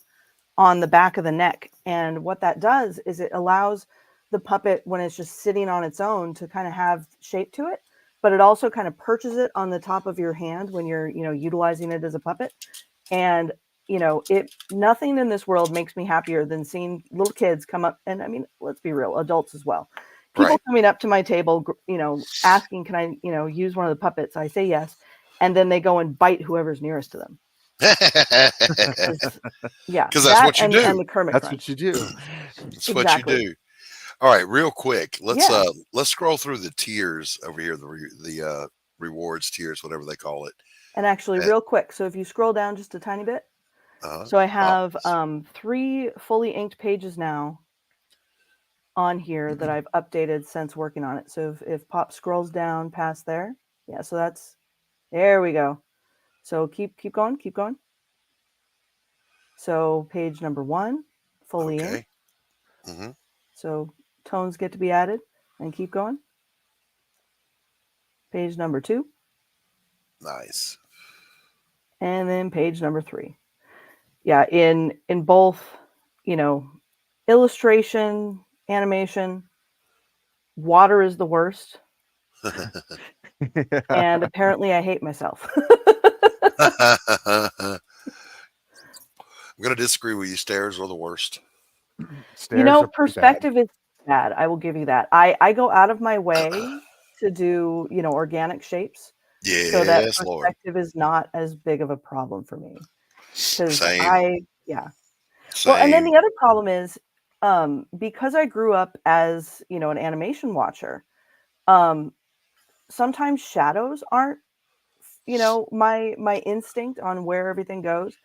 on the back of the neck. And what that does is it allows the puppet, when it's just sitting on its own, to kind of have shape to it, but it also kind of perches it on the top of your hand when you're, utilizing it as a puppet. And, nothing in this world makes me happier than seeing little kids come up. And I mean, let's be real, adults as well. People coming up to my table, asking, can I, use one of the puppets? I say yes. And then they go and bite whoever's nearest to them. Yeah, because that's what you do. And the Kermit That's crunch. what you do. That's what you do. All right, real quick, let's scroll through the tiers over here, the rewards tiers, whatever they call it. And actually, real quick, so if you scroll down just a tiny bit, so I have 3 fully inked pages now on here that I've updated since working on it. So if Pop scrolls down past there, so there we go. So keep going. So page number 1, fully inked. So tones get to be added, and keep going. Page number 2. Nice. And then page number 3. Yeah, in both, illustration, animation, water is the worst. And apparently I hate myself. I'm going to disagree with you. Stairs are the worst. Perspective is bad. I will give you that. I go out of my way to do, organic shapes. So that Yes, Lord. perspective is not as big of a problem for me. Because Same. Well, and then the other problem is, because I grew up as, an animation watcher, sometimes shadows aren't, my instinct on where everything goes,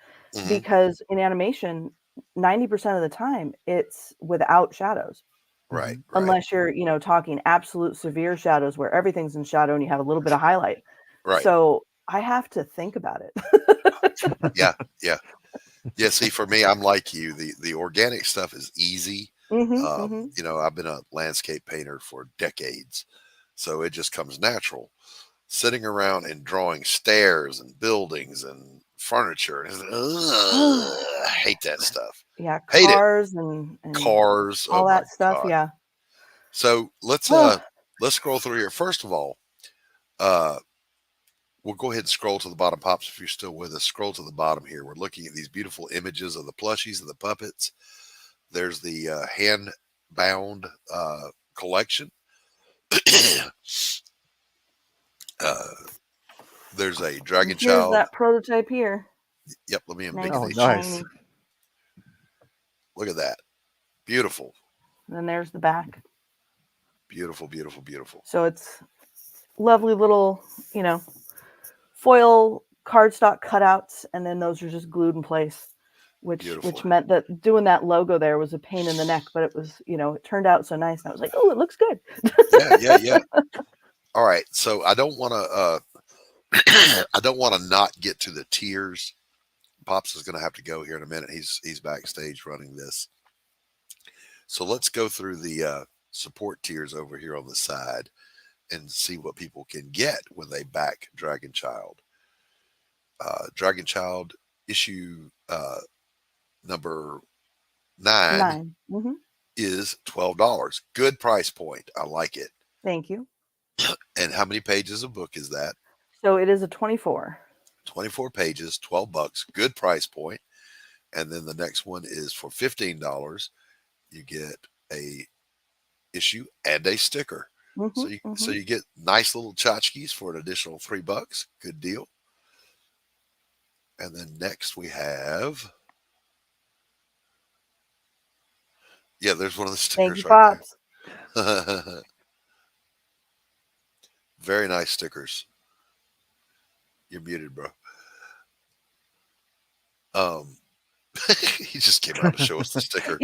because in animation, 90% of the time it's without shadows. Right. Unless you're, talking absolute severe shadows where everything's in shadow and you have a little bit of highlight. Right. So I have to think about it. Yeah. See, for me, I'm like you. The organic stuff is easy. I've been a landscape painter for decades, so it just comes natural. Sitting around and drawing stairs and buildings and furniture, I hate that stuff. Yeah, Hate cars and cars, all oh that my stuff. God. Yeah. So let's scroll through here. First of all, we'll go ahead and scroll to the bottom. Pops, if you're still with us, scroll to the bottom here. We're looking at these beautiful images of the plushies and the puppets. There's the hand-bound collection. There's a DragonChild. Here's that prototype here. Yep, let me Nice. embiggen these. Nice. Look at that. Beautiful. And then there's the back. Beautiful, beautiful, beautiful. So it's lovely little, foil cardstock cutouts, and then those are just glued in place, which meant that doing that logo there was a pain in the neck, but it was, it turned out so nice. And I was like, oh, it looks good. Yeah. All right. So I don't want to not get to the tiers. Pops is going to have to go here in a minute. He's backstage running this. So let's go through the support tiers over here on the side and see what people can get when they back DragonChild. DragonChild issue number 9 is $12. Good price point. I like it. Thank you. And how many pages of book is that? So it is a 24. 24 pages, $12. Good price point. And then the next one is for $15. You get a issue and a sticker. So you get nice little tchotchkes for an additional $3. Good deal. And then next we have, there's one of the stickers. Thank you, there. Very nice stickers. You're muted, bro. He just came out to show us the sticker.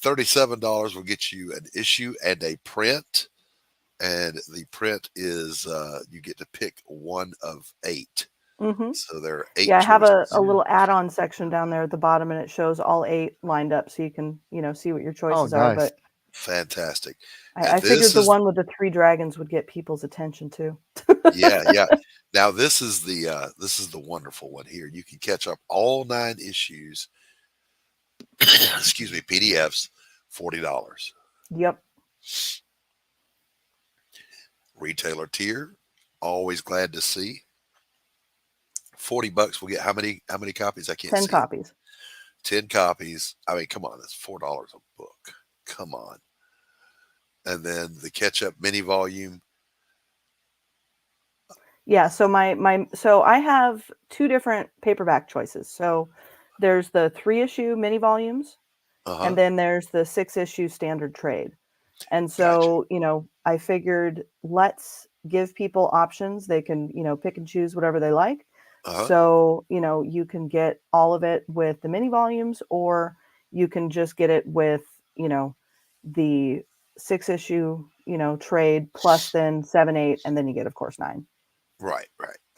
$37 will get you an issue and a print. And the print is you get to pick one of 8. So there are 8. Yeah, I have a little add-on section down there at the bottom, and it shows all 8 lined up, so you can see what your choices are. But fantastic. I figured the one with the 3 dragons would get people's attention too. yeah. Now this is the wonderful one here. You can catch up all 9 issues. Excuse me, PDFs, $40. Yep. Retailer tier, always glad to see. $40 will get how many copies? I can't 10 see. 10 copies. 10 copies. I mean, come on, that's $4 a book. Come on. And then the catch-up mini volume. Yeah, so so I have 2 different paperback choices. So there's the 3-issue mini volumes, and then there's the 6-issue standard trade. And so, I figured let's give people options. They can, pick and choose whatever they like. So, you can get all of it with the mini volumes, or you can just get it with, the 6-issue, trade plus then 7, 8, and then you get, of course, 9. Right.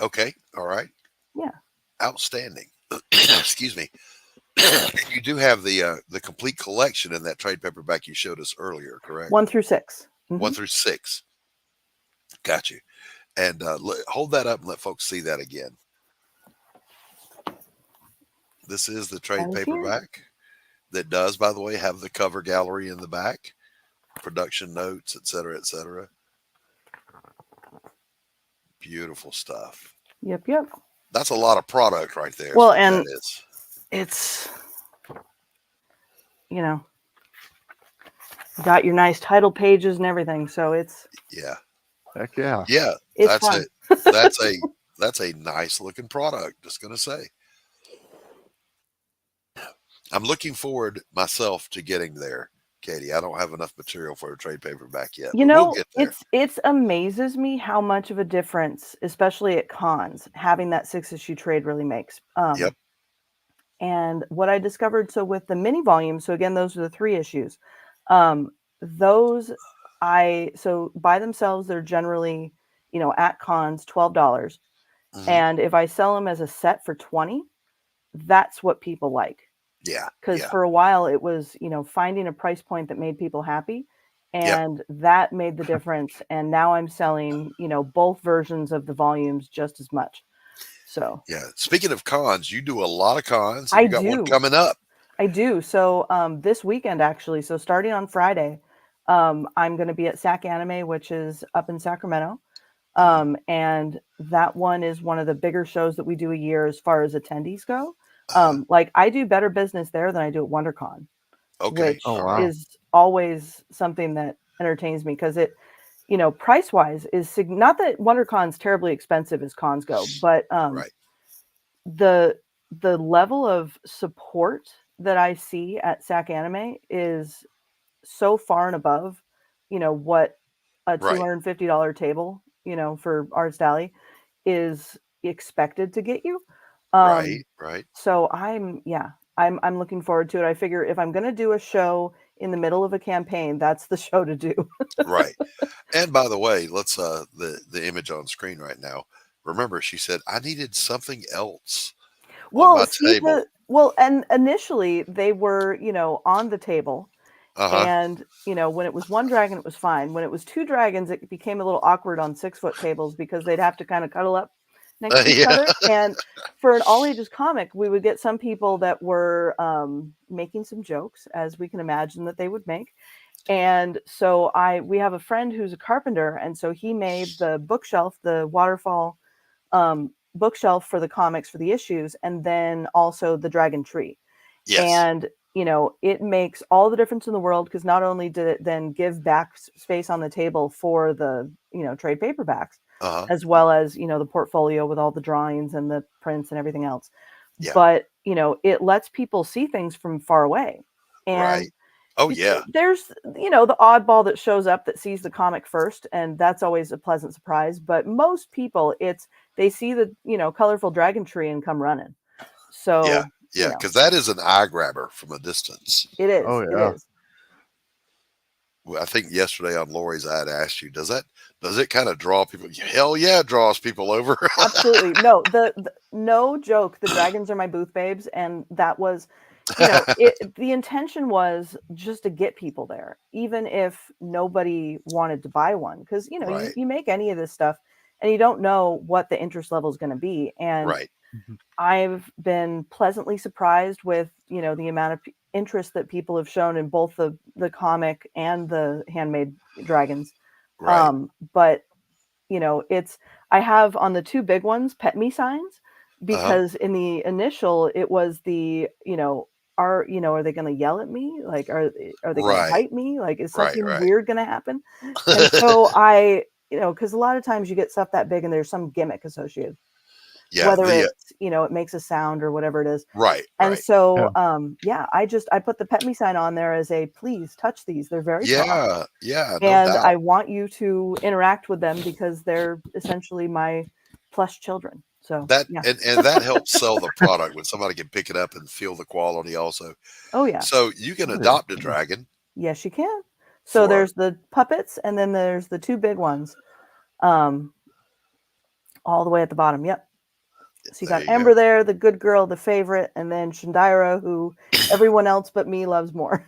Okay. All right. Yeah. Outstanding. Excuse me. You do have the complete collection in that trade paperback you showed us earlier, correct? 1 through 6. 1 through 6. Got you. And hold that up and let folks see that again. This is the trade paperback that does, by the way, have the cover gallery in the back, production notes, etc., etc. Beautiful stuff. Yep. That's a lot of product right there. Well, and that is. It's, got your nice title pages and everything. So it's heck yeah. Yeah. It's fun. That's a nice looking product. Just gonna say. I'm looking forward myself to getting there, Katie. I don't have enough material for a trade paperback yet. We'll get there. It's amazes me how much of a difference, especially at cons, having that 6-issue trade really makes. Yep. And what I discovered, so with the mini volume, so again, those are the 3 issues. Those so by themselves, they're generally, at cons, $12. And if I sell them as a set for $20, that's what people like. Yeah. Because for a while it was, finding a price point that made people happy, and that made the difference. And now I'm selling, both versions of the volumes just as much. So yeah. Speaking of cons, you do a lot of cons. I You got one coming up. I do. So this weekend, actually, so starting on Friday, I'm going to be at SAC Anime, which is up in Sacramento. And that one is one of the bigger shows that we do a year as far as attendees go. Like I do better business there than I do at WonderCon, which is always something that entertains me, because it, price wise is not that WonderCon's terribly expensive as cons go, but the level of support that I see at SAC Anime is so far and above, what a $250 table, for Arts Alley is expected to get you. Right. So I'm looking forward to it. I figure if I'm going to do a show in the middle of a campaign, that's the show to do. Right. And by the way, let's the image on screen right now. Remember, she said I needed something else on my table. And initially they were, on the table. And when it was 1 dragon, it was fine. When it was 2 dragons, it became a little awkward on 6-foot tables, because they'd have to kind of cuddle up next to each other. And for an all ages comic, we would get some people that were making some jokes, as we can imagine that they would make. And so we have a friend who's a carpenter, and so he made the bookshelf, the waterfall bookshelf for the comics for the issues, and then also the dragon tree. And it makes all the difference in the world, because not only did it then give back space on the table for the trade paperbacks, as well as the portfolio with all the drawings and the prints and everything else, but it lets people see things from far away. And there's the oddball that shows up that sees the comic first, and that's always a pleasant surprise. But most people, they see the colorful dragon tree and come running. So because that is an eye grabber from a distance. It is. It is. Well, I think yesterday on Laurie's, I had asked you, does it kind of draw people? Hell yeah, it draws people over. Absolutely. No, no joke. The dragons are my booth babes, and that was, the intention was just to get people there, even if nobody wanted to buy one, because you make any of this stuff, and you don't know what the interest level is going to be, and I've been pleasantly surprised with the amount of interest that people have shown in both the comic and the handmade dragons. But I have on the 2 big ones pet me signs, because in the initial it was the are they going to yell at me, like are they going to bite me, like is something weird going to happen? And so I because a lot of times you get stuff that big and there's some gimmick associated. Whether it's it makes a sound or whatever it is, and so I put the pet me sign on there as a please touch these, they're very soft. And I want you to interact with them, because they're essentially my plush children. So that and that helps sell the product when somebody can pick it up and feel the quality also. So you can adopt a dragon. Yes, you can. So there's the puppets, and then there's the 2 big ones, all the way at the bottom. So you got Ember there, the good girl, the favorite, and then Shandira, who everyone else but me loves more.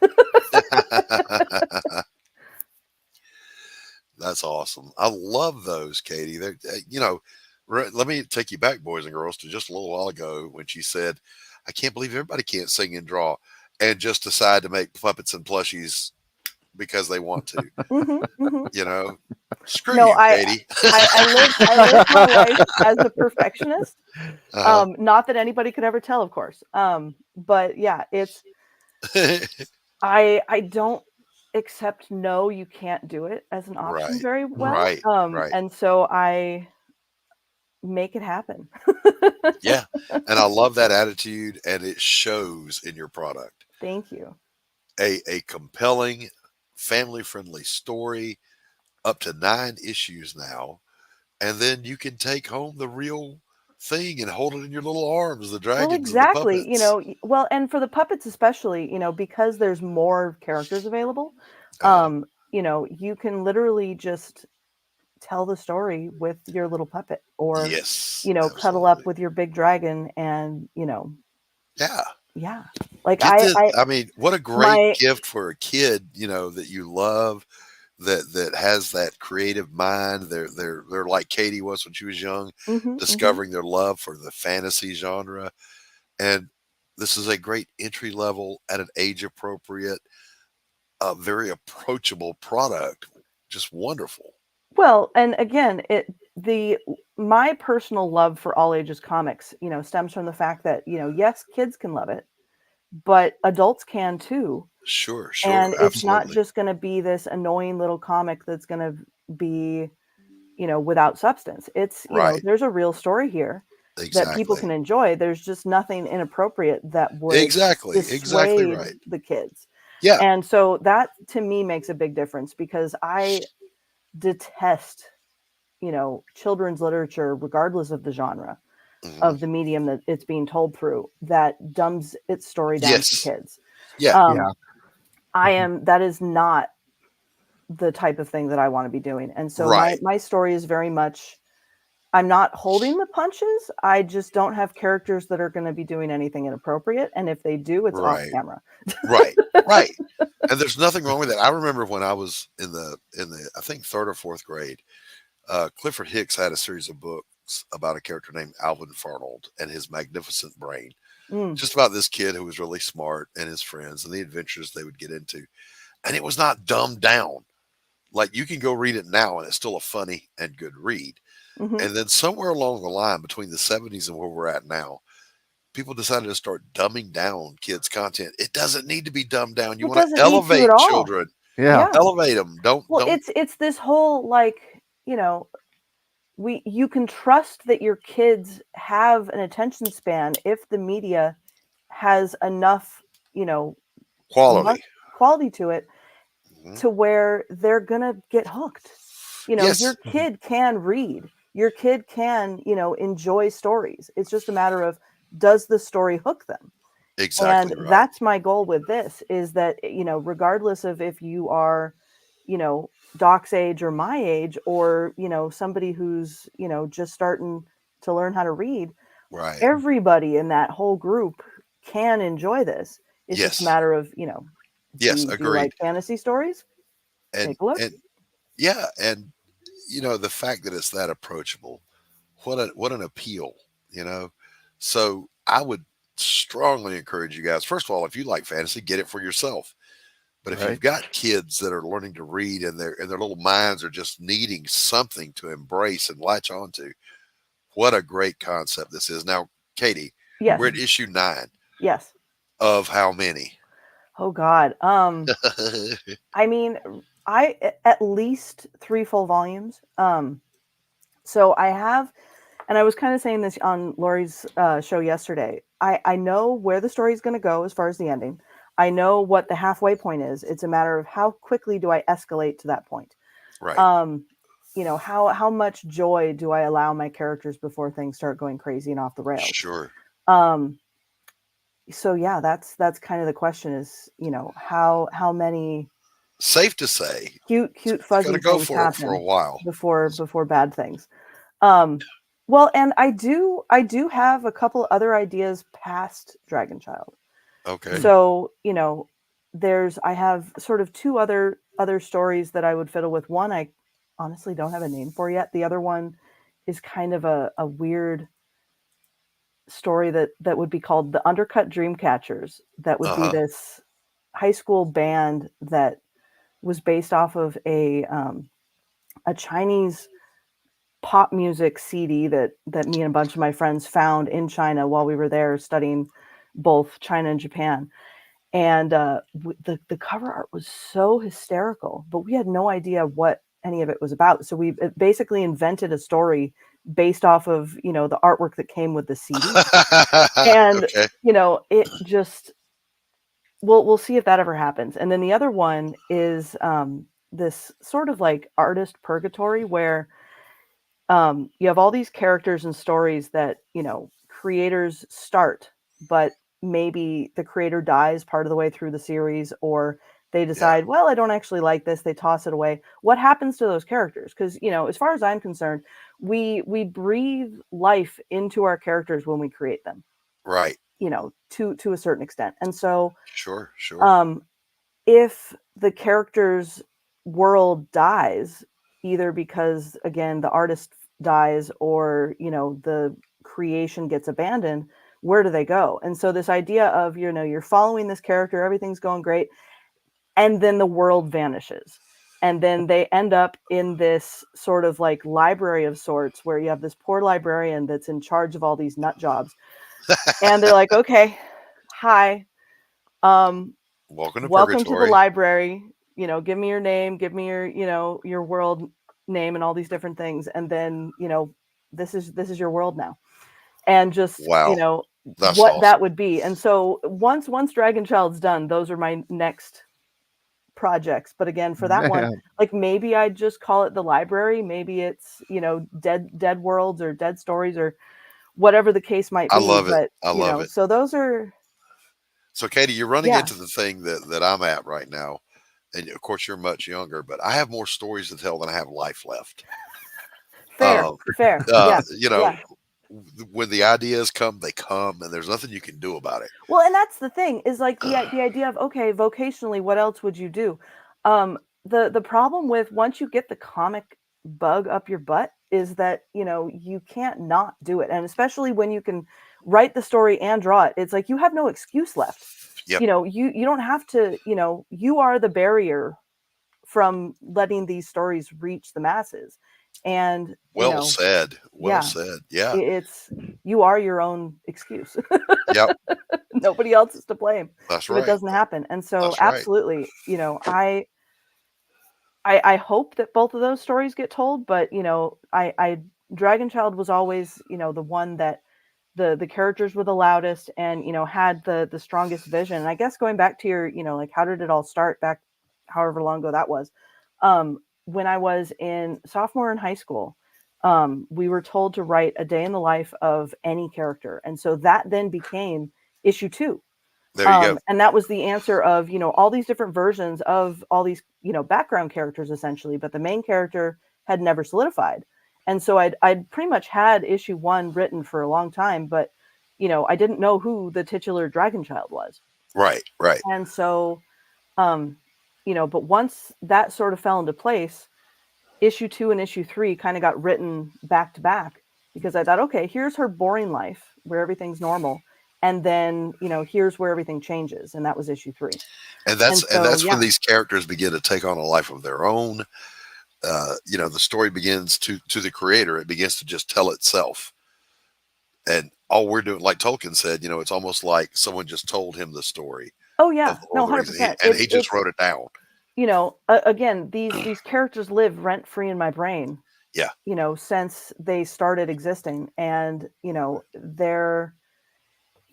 That's awesome. I love those, Katie. They're, let me take you back, boys and girls, to just a little while ago when she said, I can't believe everybody can't sing and draw and just decide to make puppets and plushies because they want to. Screw No, you, Katie. I live my life as a perfectionist. Not that anybody could ever tell, of course. But yeah, it's I don't accept no, you can't do it as an option very well. Right. And so I make it happen. Yeah. And I love that attitude, and it shows in your product. Thank you. A compelling, family-friendly story, up to 9 issues now, and then you can take home the real thing and hold it in your little arms, the dragons Well, exactly. and the puppets. And for the puppets especially, because there's more characters available, you can literally just tell the story with your little puppet, or yes, cuddle up with your big dragon, and yeah. Like I mean, what a great gift for a kid, that you love, that has that creative mind. They're like Katie was when she was young, discovering their love for the fantasy genre. And this is a great entry level at an age appropriate, very approachable product. Just wonderful. Well, and again, my personal love for all ages comics, stems from the fact that, yes, kids can love it, but adults can too. Sure. And it's absolutely. not just going to be this annoying little comic that's going to be, without substance. It's, there's a real story here that people can enjoy. There's just nothing inappropriate that would exactly dissuade right. the kids. Yeah. And so that to me makes a big difference, because I detest, children's literature, regardless of the genre of the medium that it's being told through, that dumbs its story down to kids. That is not the type of thing that I want to be doing. And so my story is very much, I'm not holding the punches. I just don't have characters that are going to be doing anything inappropriate. And if they do, it's off camera. Right. And there's nothing wrong with that. I remember when I was in the I think 3rd or 4th grade, Clifford Hicks had a series of books about a character named Alvin Farnold and his magnificent brain. Just about this kid who was really smart and his friends and the adventures they would get into. And it was not dumbed down. Like, you can go read it now and it's still a funny and good read. And then somewhere along the line between the 70s and where we're at now, people decided to start dumbing down kids' content. It doesn't need to be dumbed down. You want to elevate children. Yeah. Elevate them. Don't. It's this whole, like, you can trust that your kids have an attention span if the media has enough, quality to it, to where they're gonna get hooked. Your kid can read. Your kid can, enjoy stories. It's just a matter of, does the story hook them? Exactly. And that's my goal with this, is that, regardless of if you are, Doc's age or my age, or, somebody who's, just starting to learn how to read, everybody in that whole group can enjoy this. It's just a matter of, do you like fantasy stories? Take a look. And the fact that it's that approachable, what an appeal, So I would strongly encourage you guys. First of all, if you like fantasy, get it for yourself. But if you've got kids that are learning to read and their little minds are just needing something to embrace and latch onto, what a great concept this is. Now, Katie, we're at issue 9. Yes. Of how many? Oh God. I mean, at least 3 full volumes. So I have, and I was kind of saying this on Laurie's show yesterday. I know where the story is going to go as far as the ending. I know what the halfway point is. It's a matter of how quickly do I escalate to that point. Right. How much joy do I allow my characters before things start going crazy and off the rails? Sure. So yeah, that's kind of the question is, how many, safe to say, cute fuzzy go things for happen it for a while before bad things. Well, and I do have a couple other ideas past DragonChild. Okay. So, I have sort of 2 other stories that I would fiddle with. One, I honestly don't have a name for yet. The other one is kind of a weird story that would be called The Undercut Dreamcatchers. That would be this high school band that was based off of a Chinese pop music CD that me and a bunch of my friends found in China while we were there studying both China and Japan. And the cover art was so hysterical, but we had no idea what any of it was about. So we basically invented a story based off of, the artwork that came with the CD. And, it just, we'll see if that ever happens. And then the other one is this sort of like artist purgatory where you have all these characters and stories that, creators start, but maybe the creator dies part of the way through the series, or they decide, well, I don't actually like this. They toss it away. What happens to those characters? Because, as far as I'm concerned, we breathe life into our characters when we create them. Right. To a certain extent. And so, sure. If the character's world dies, either because, again, the artist dies or, the creation gets abandoned, where do they go? And so this idea of, you're following this character, everything's going great, and then the world vanishes. And then they end up in this sort of like library of sorts where you have this poor librarian that's in charge of all these nut jobs. And they're like, okay, hi. Welcome to the library. Give me your name, give me your, your world name and all these different things. And then, this is your world now. And just, that's what awesome. that would be. And so once DragonChild's done, those are my next projects. But again, for that one, like maybe I'd just call it the library. Maybe it's, dead worlds or dead stories or whatever the case might be. I love it. But, I love it. So those are. So Katie, you're running into the thing that I'm at right now. And of course you're much younger, but I have more stories to tell than I have life left. Fair. When the ideas come, they come, and there's nothing you can do about it. Well, and that's the thing is like the idea of, okay, vocationally, what else would you do? The problem with once you get the comic bug up your butt is that, you can't not do it. And especially when you can write the story and draw it, it's like you have no excuse left. Yep. You don't have to, you are the barrier from letting these stories reach the masses. And well said. Yeah. It's you are your own excuse. Yep. Nobody else is to blame. That's right. If it doesn't happen. And so absolutely, I hope that both of those stories get told, but DragonChild was always, the one that the characters were the loudest and, had the strongest vision. And I guess going back to your, like how did it all start back however long ago that was? When I was in sophomore in high school, we were told to write a day in the life of any character. And so that then became issue 2. There you go. And that was the answer of, all these different versions of all these, background characters essentially, but the main character had never solidified. And so I'd pretty much had issue 1 written for a long time, but, I didn't know who the titular DragonChild was. Right. And so, but once that sort of fell into place, issue 2 and issue 3 kind of got written back to back because I thought, okay, here's her boring life where everything's normal. And then, here's where everything changes. And that was issue 3. And that's when these characters begin to take on a life of their own. The story begins to the creator. It begins to just tell itself. And all we're doing, like Tolkien said, it's almost like someone just told him the story. Oh yeah, no, 100%. And he just wrote it down. Again, these characters live rent free in my brain. Yeah. Since they started existing, and they're,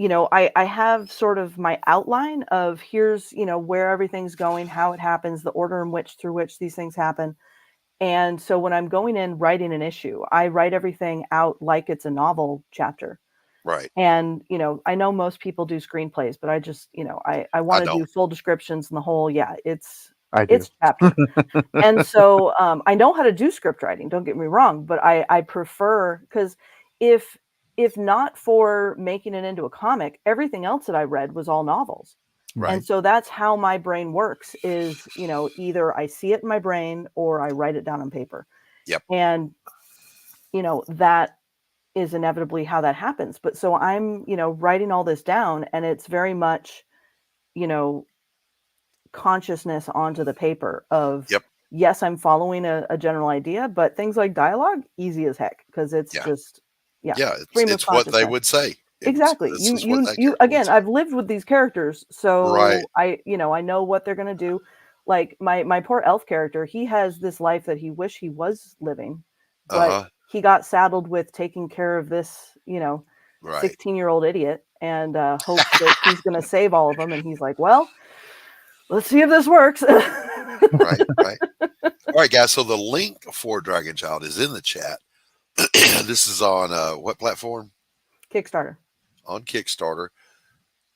I have sort of my outline of here's where everything's going, how it happens, the order in through which these things happen. And so when I'm going in writing an issue, I write everything out like it's a novel chapter. Right. And, I know most people do screenplays, but I just, I want to do full descriptions and the whole, it's chapter. And so I know how to do script writing, don't get me wrong, but I prefer, because if not for making it into a comic, everything else that I read was all novels. Right. And so that's how my brain works is, either I see it in my brain or I write it down on paper. Yep. And, that is inevitably how that happens. But so I'm, writing all this down, and it's very much, consciousness onto the paper of, yes, I'm following a general idea, but things like dialogue, easy as heck, because it's just, it's what they would say. Exactly. You again, I've lived with these characters, so I know what they're going to do. Like my poor elf character, he has this life that he wish he was living, but he got saddled with taking care of this, 16-year-old idiot, and hopes that he's going to save all of them. And he's like, well, let's see if this works. Right. All right, guys. So the link for DragonChild is in the chat. This is on what platform? Kickstarter. On Kickstarter.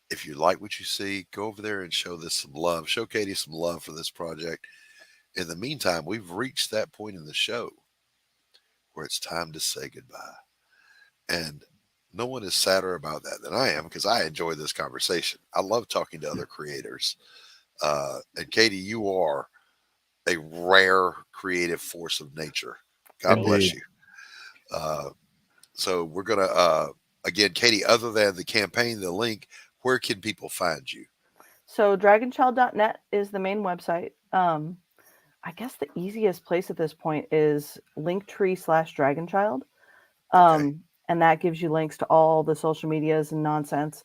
If you like what you see, go over there and show this some love. Show Katie some love for this project. In the meantime, we've reached that point in the show where it's time to say goodbye. And no one is sadder about that than I am, because I enjoy this conversation. I love talking to other creators. And Katie, you are a rare creative force of nature. God bless you. So we're going to, again, Katie, other than the campaign, the link, where can people find you? So dragonchild.net is the main website. I guess the easiest place at this point is linktree/dragonchild. And that gives you links to all the social medias and nonsense.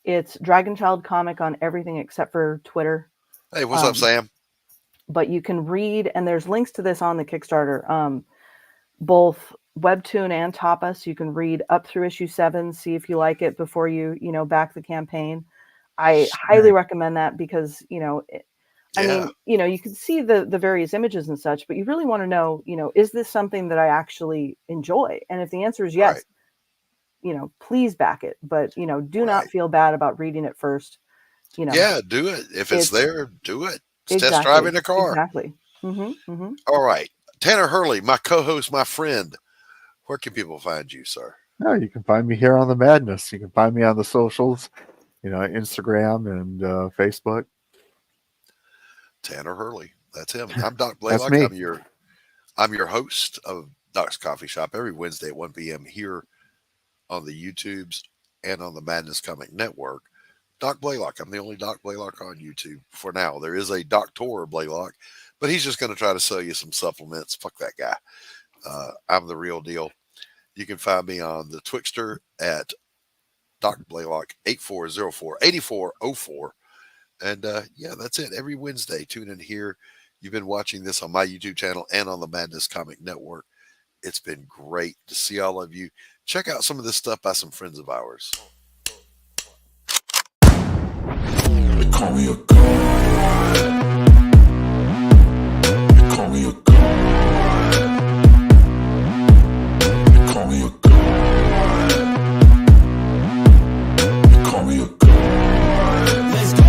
It's DragonChild comic on everything except for Twitter. Hey, what's up, Sam? But you can read, and there's links to this on the Kickstarter, both Webtoon and Tapas. You can read up through issue 7, see if you like it before you back the campaign. I highly recommend that, because, I mean, you can see the various images and such, but you really want to know, is this something that I actually enjoy? And if the answer is yes, please back it. But, do not feel bad about reading it first. Yeah, do it. If it's there, do it. It's test driving a car. Exactly. Mm-hmm. All right. Tanner Hurley, my co-host, my friend. Where can people find you, sir? Oh, you can find me here on the Madness. You can find me on the socials, Instagram and Facebook. Tanner Hurley. That's him. I'm Doc Blalock. I'm your host of Doc's Coffee Shop every Wednesday at 1 p.m. here on the YouTubes and on the Madness Comic Network. Doc Blalock. I'm the only Doc Blalock on YouTube for now. There is a Dr. Blalock, but he's just going to try to sell you some supplements. Fuck that guy. I'm the real deal. You can find me on the Twixter at Doc Blalock 8404-8404. And yeah, that's it. Every Wednesday, tune in here. You've been watching this on my YouTube channel and on the Madness Comic Network. It's been great to see all of you. Check out some of this stuff by some friends of ours. They call me a god. They call me a god. They call me a god. They call me a god. Let's go.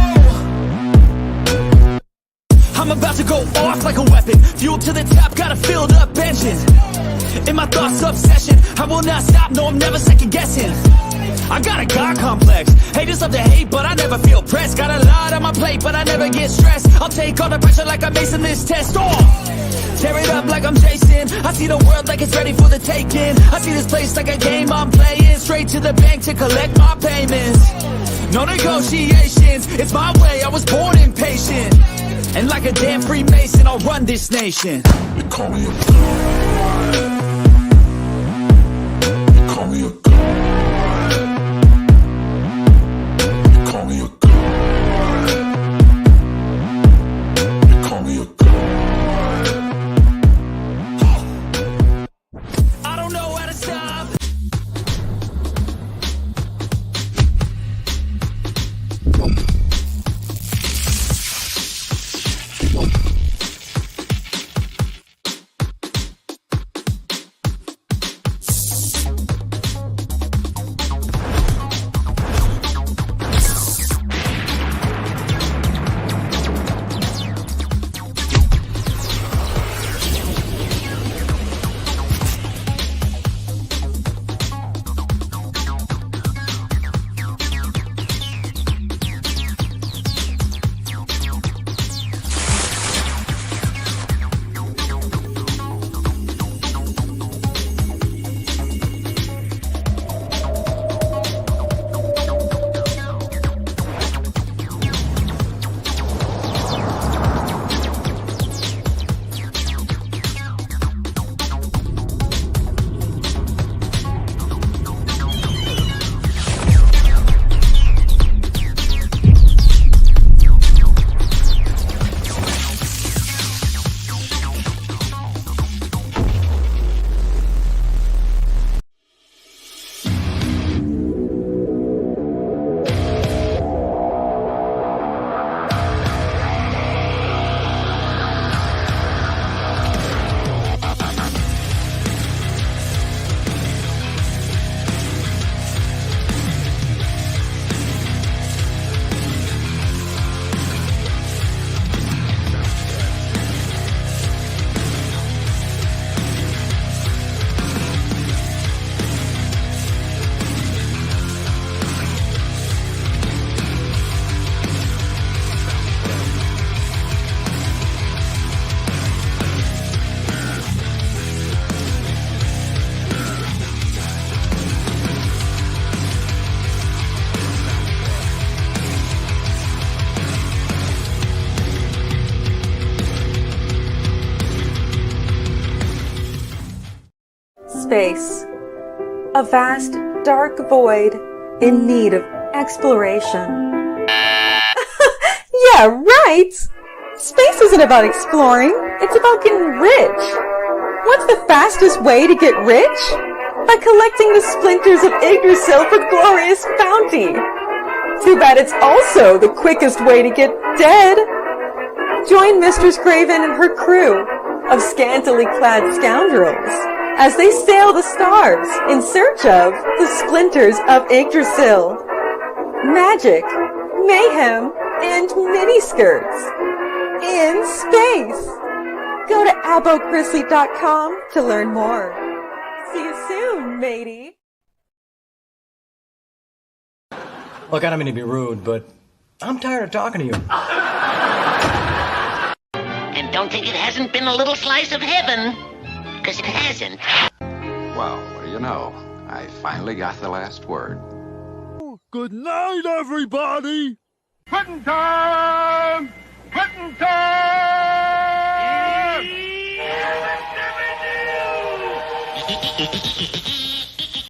I'm about to go off like a weapon. Fuel to the top, got a filled up engine. In my thoughts, obsession. I will not stop, no, I'm never second guessing. I got a God complex. Haters love to hate, but I never feel pressed. Got a lot on my plate, but I never get stressed. I'll take all the pressure like I'm acing this test. Tear it up like I'm Jason. I see the world like it's ready for the taking. I see this place like a game I'm playing. Straight to the bank to collect my payments. No negotiations, it's my way, I was born impatient. And like a damn Freemason, I'll run this nation. They call me a god. They call me a god. They call me a god. They call me a god. I don't know how to stop. space. A vast, dark void in need of exploration. Yeah, right! Space isn't about exploring, it's about getting rich. What's the fastest way to get rich? By collecting the splinters of Yggdrasil for glorious bounty. Too bad it's also the quickest way to get dead. Join Mistress Graven and her crew of scantily clad scoundrels as they sail the stars in search of the splinters of Yggdrasil. Magic, mayhem, and miniskirts in space. Go to abogrizzly.com to learn more. See you soon, matey. Look, I don't mean to be rude, but I'm tired of talking to you. And don't think it hasn't been a little slice of heaven, because it hasn't. Well, what do you know? I finally got the last word. Good night, everybody! Quitting time! Quitting time!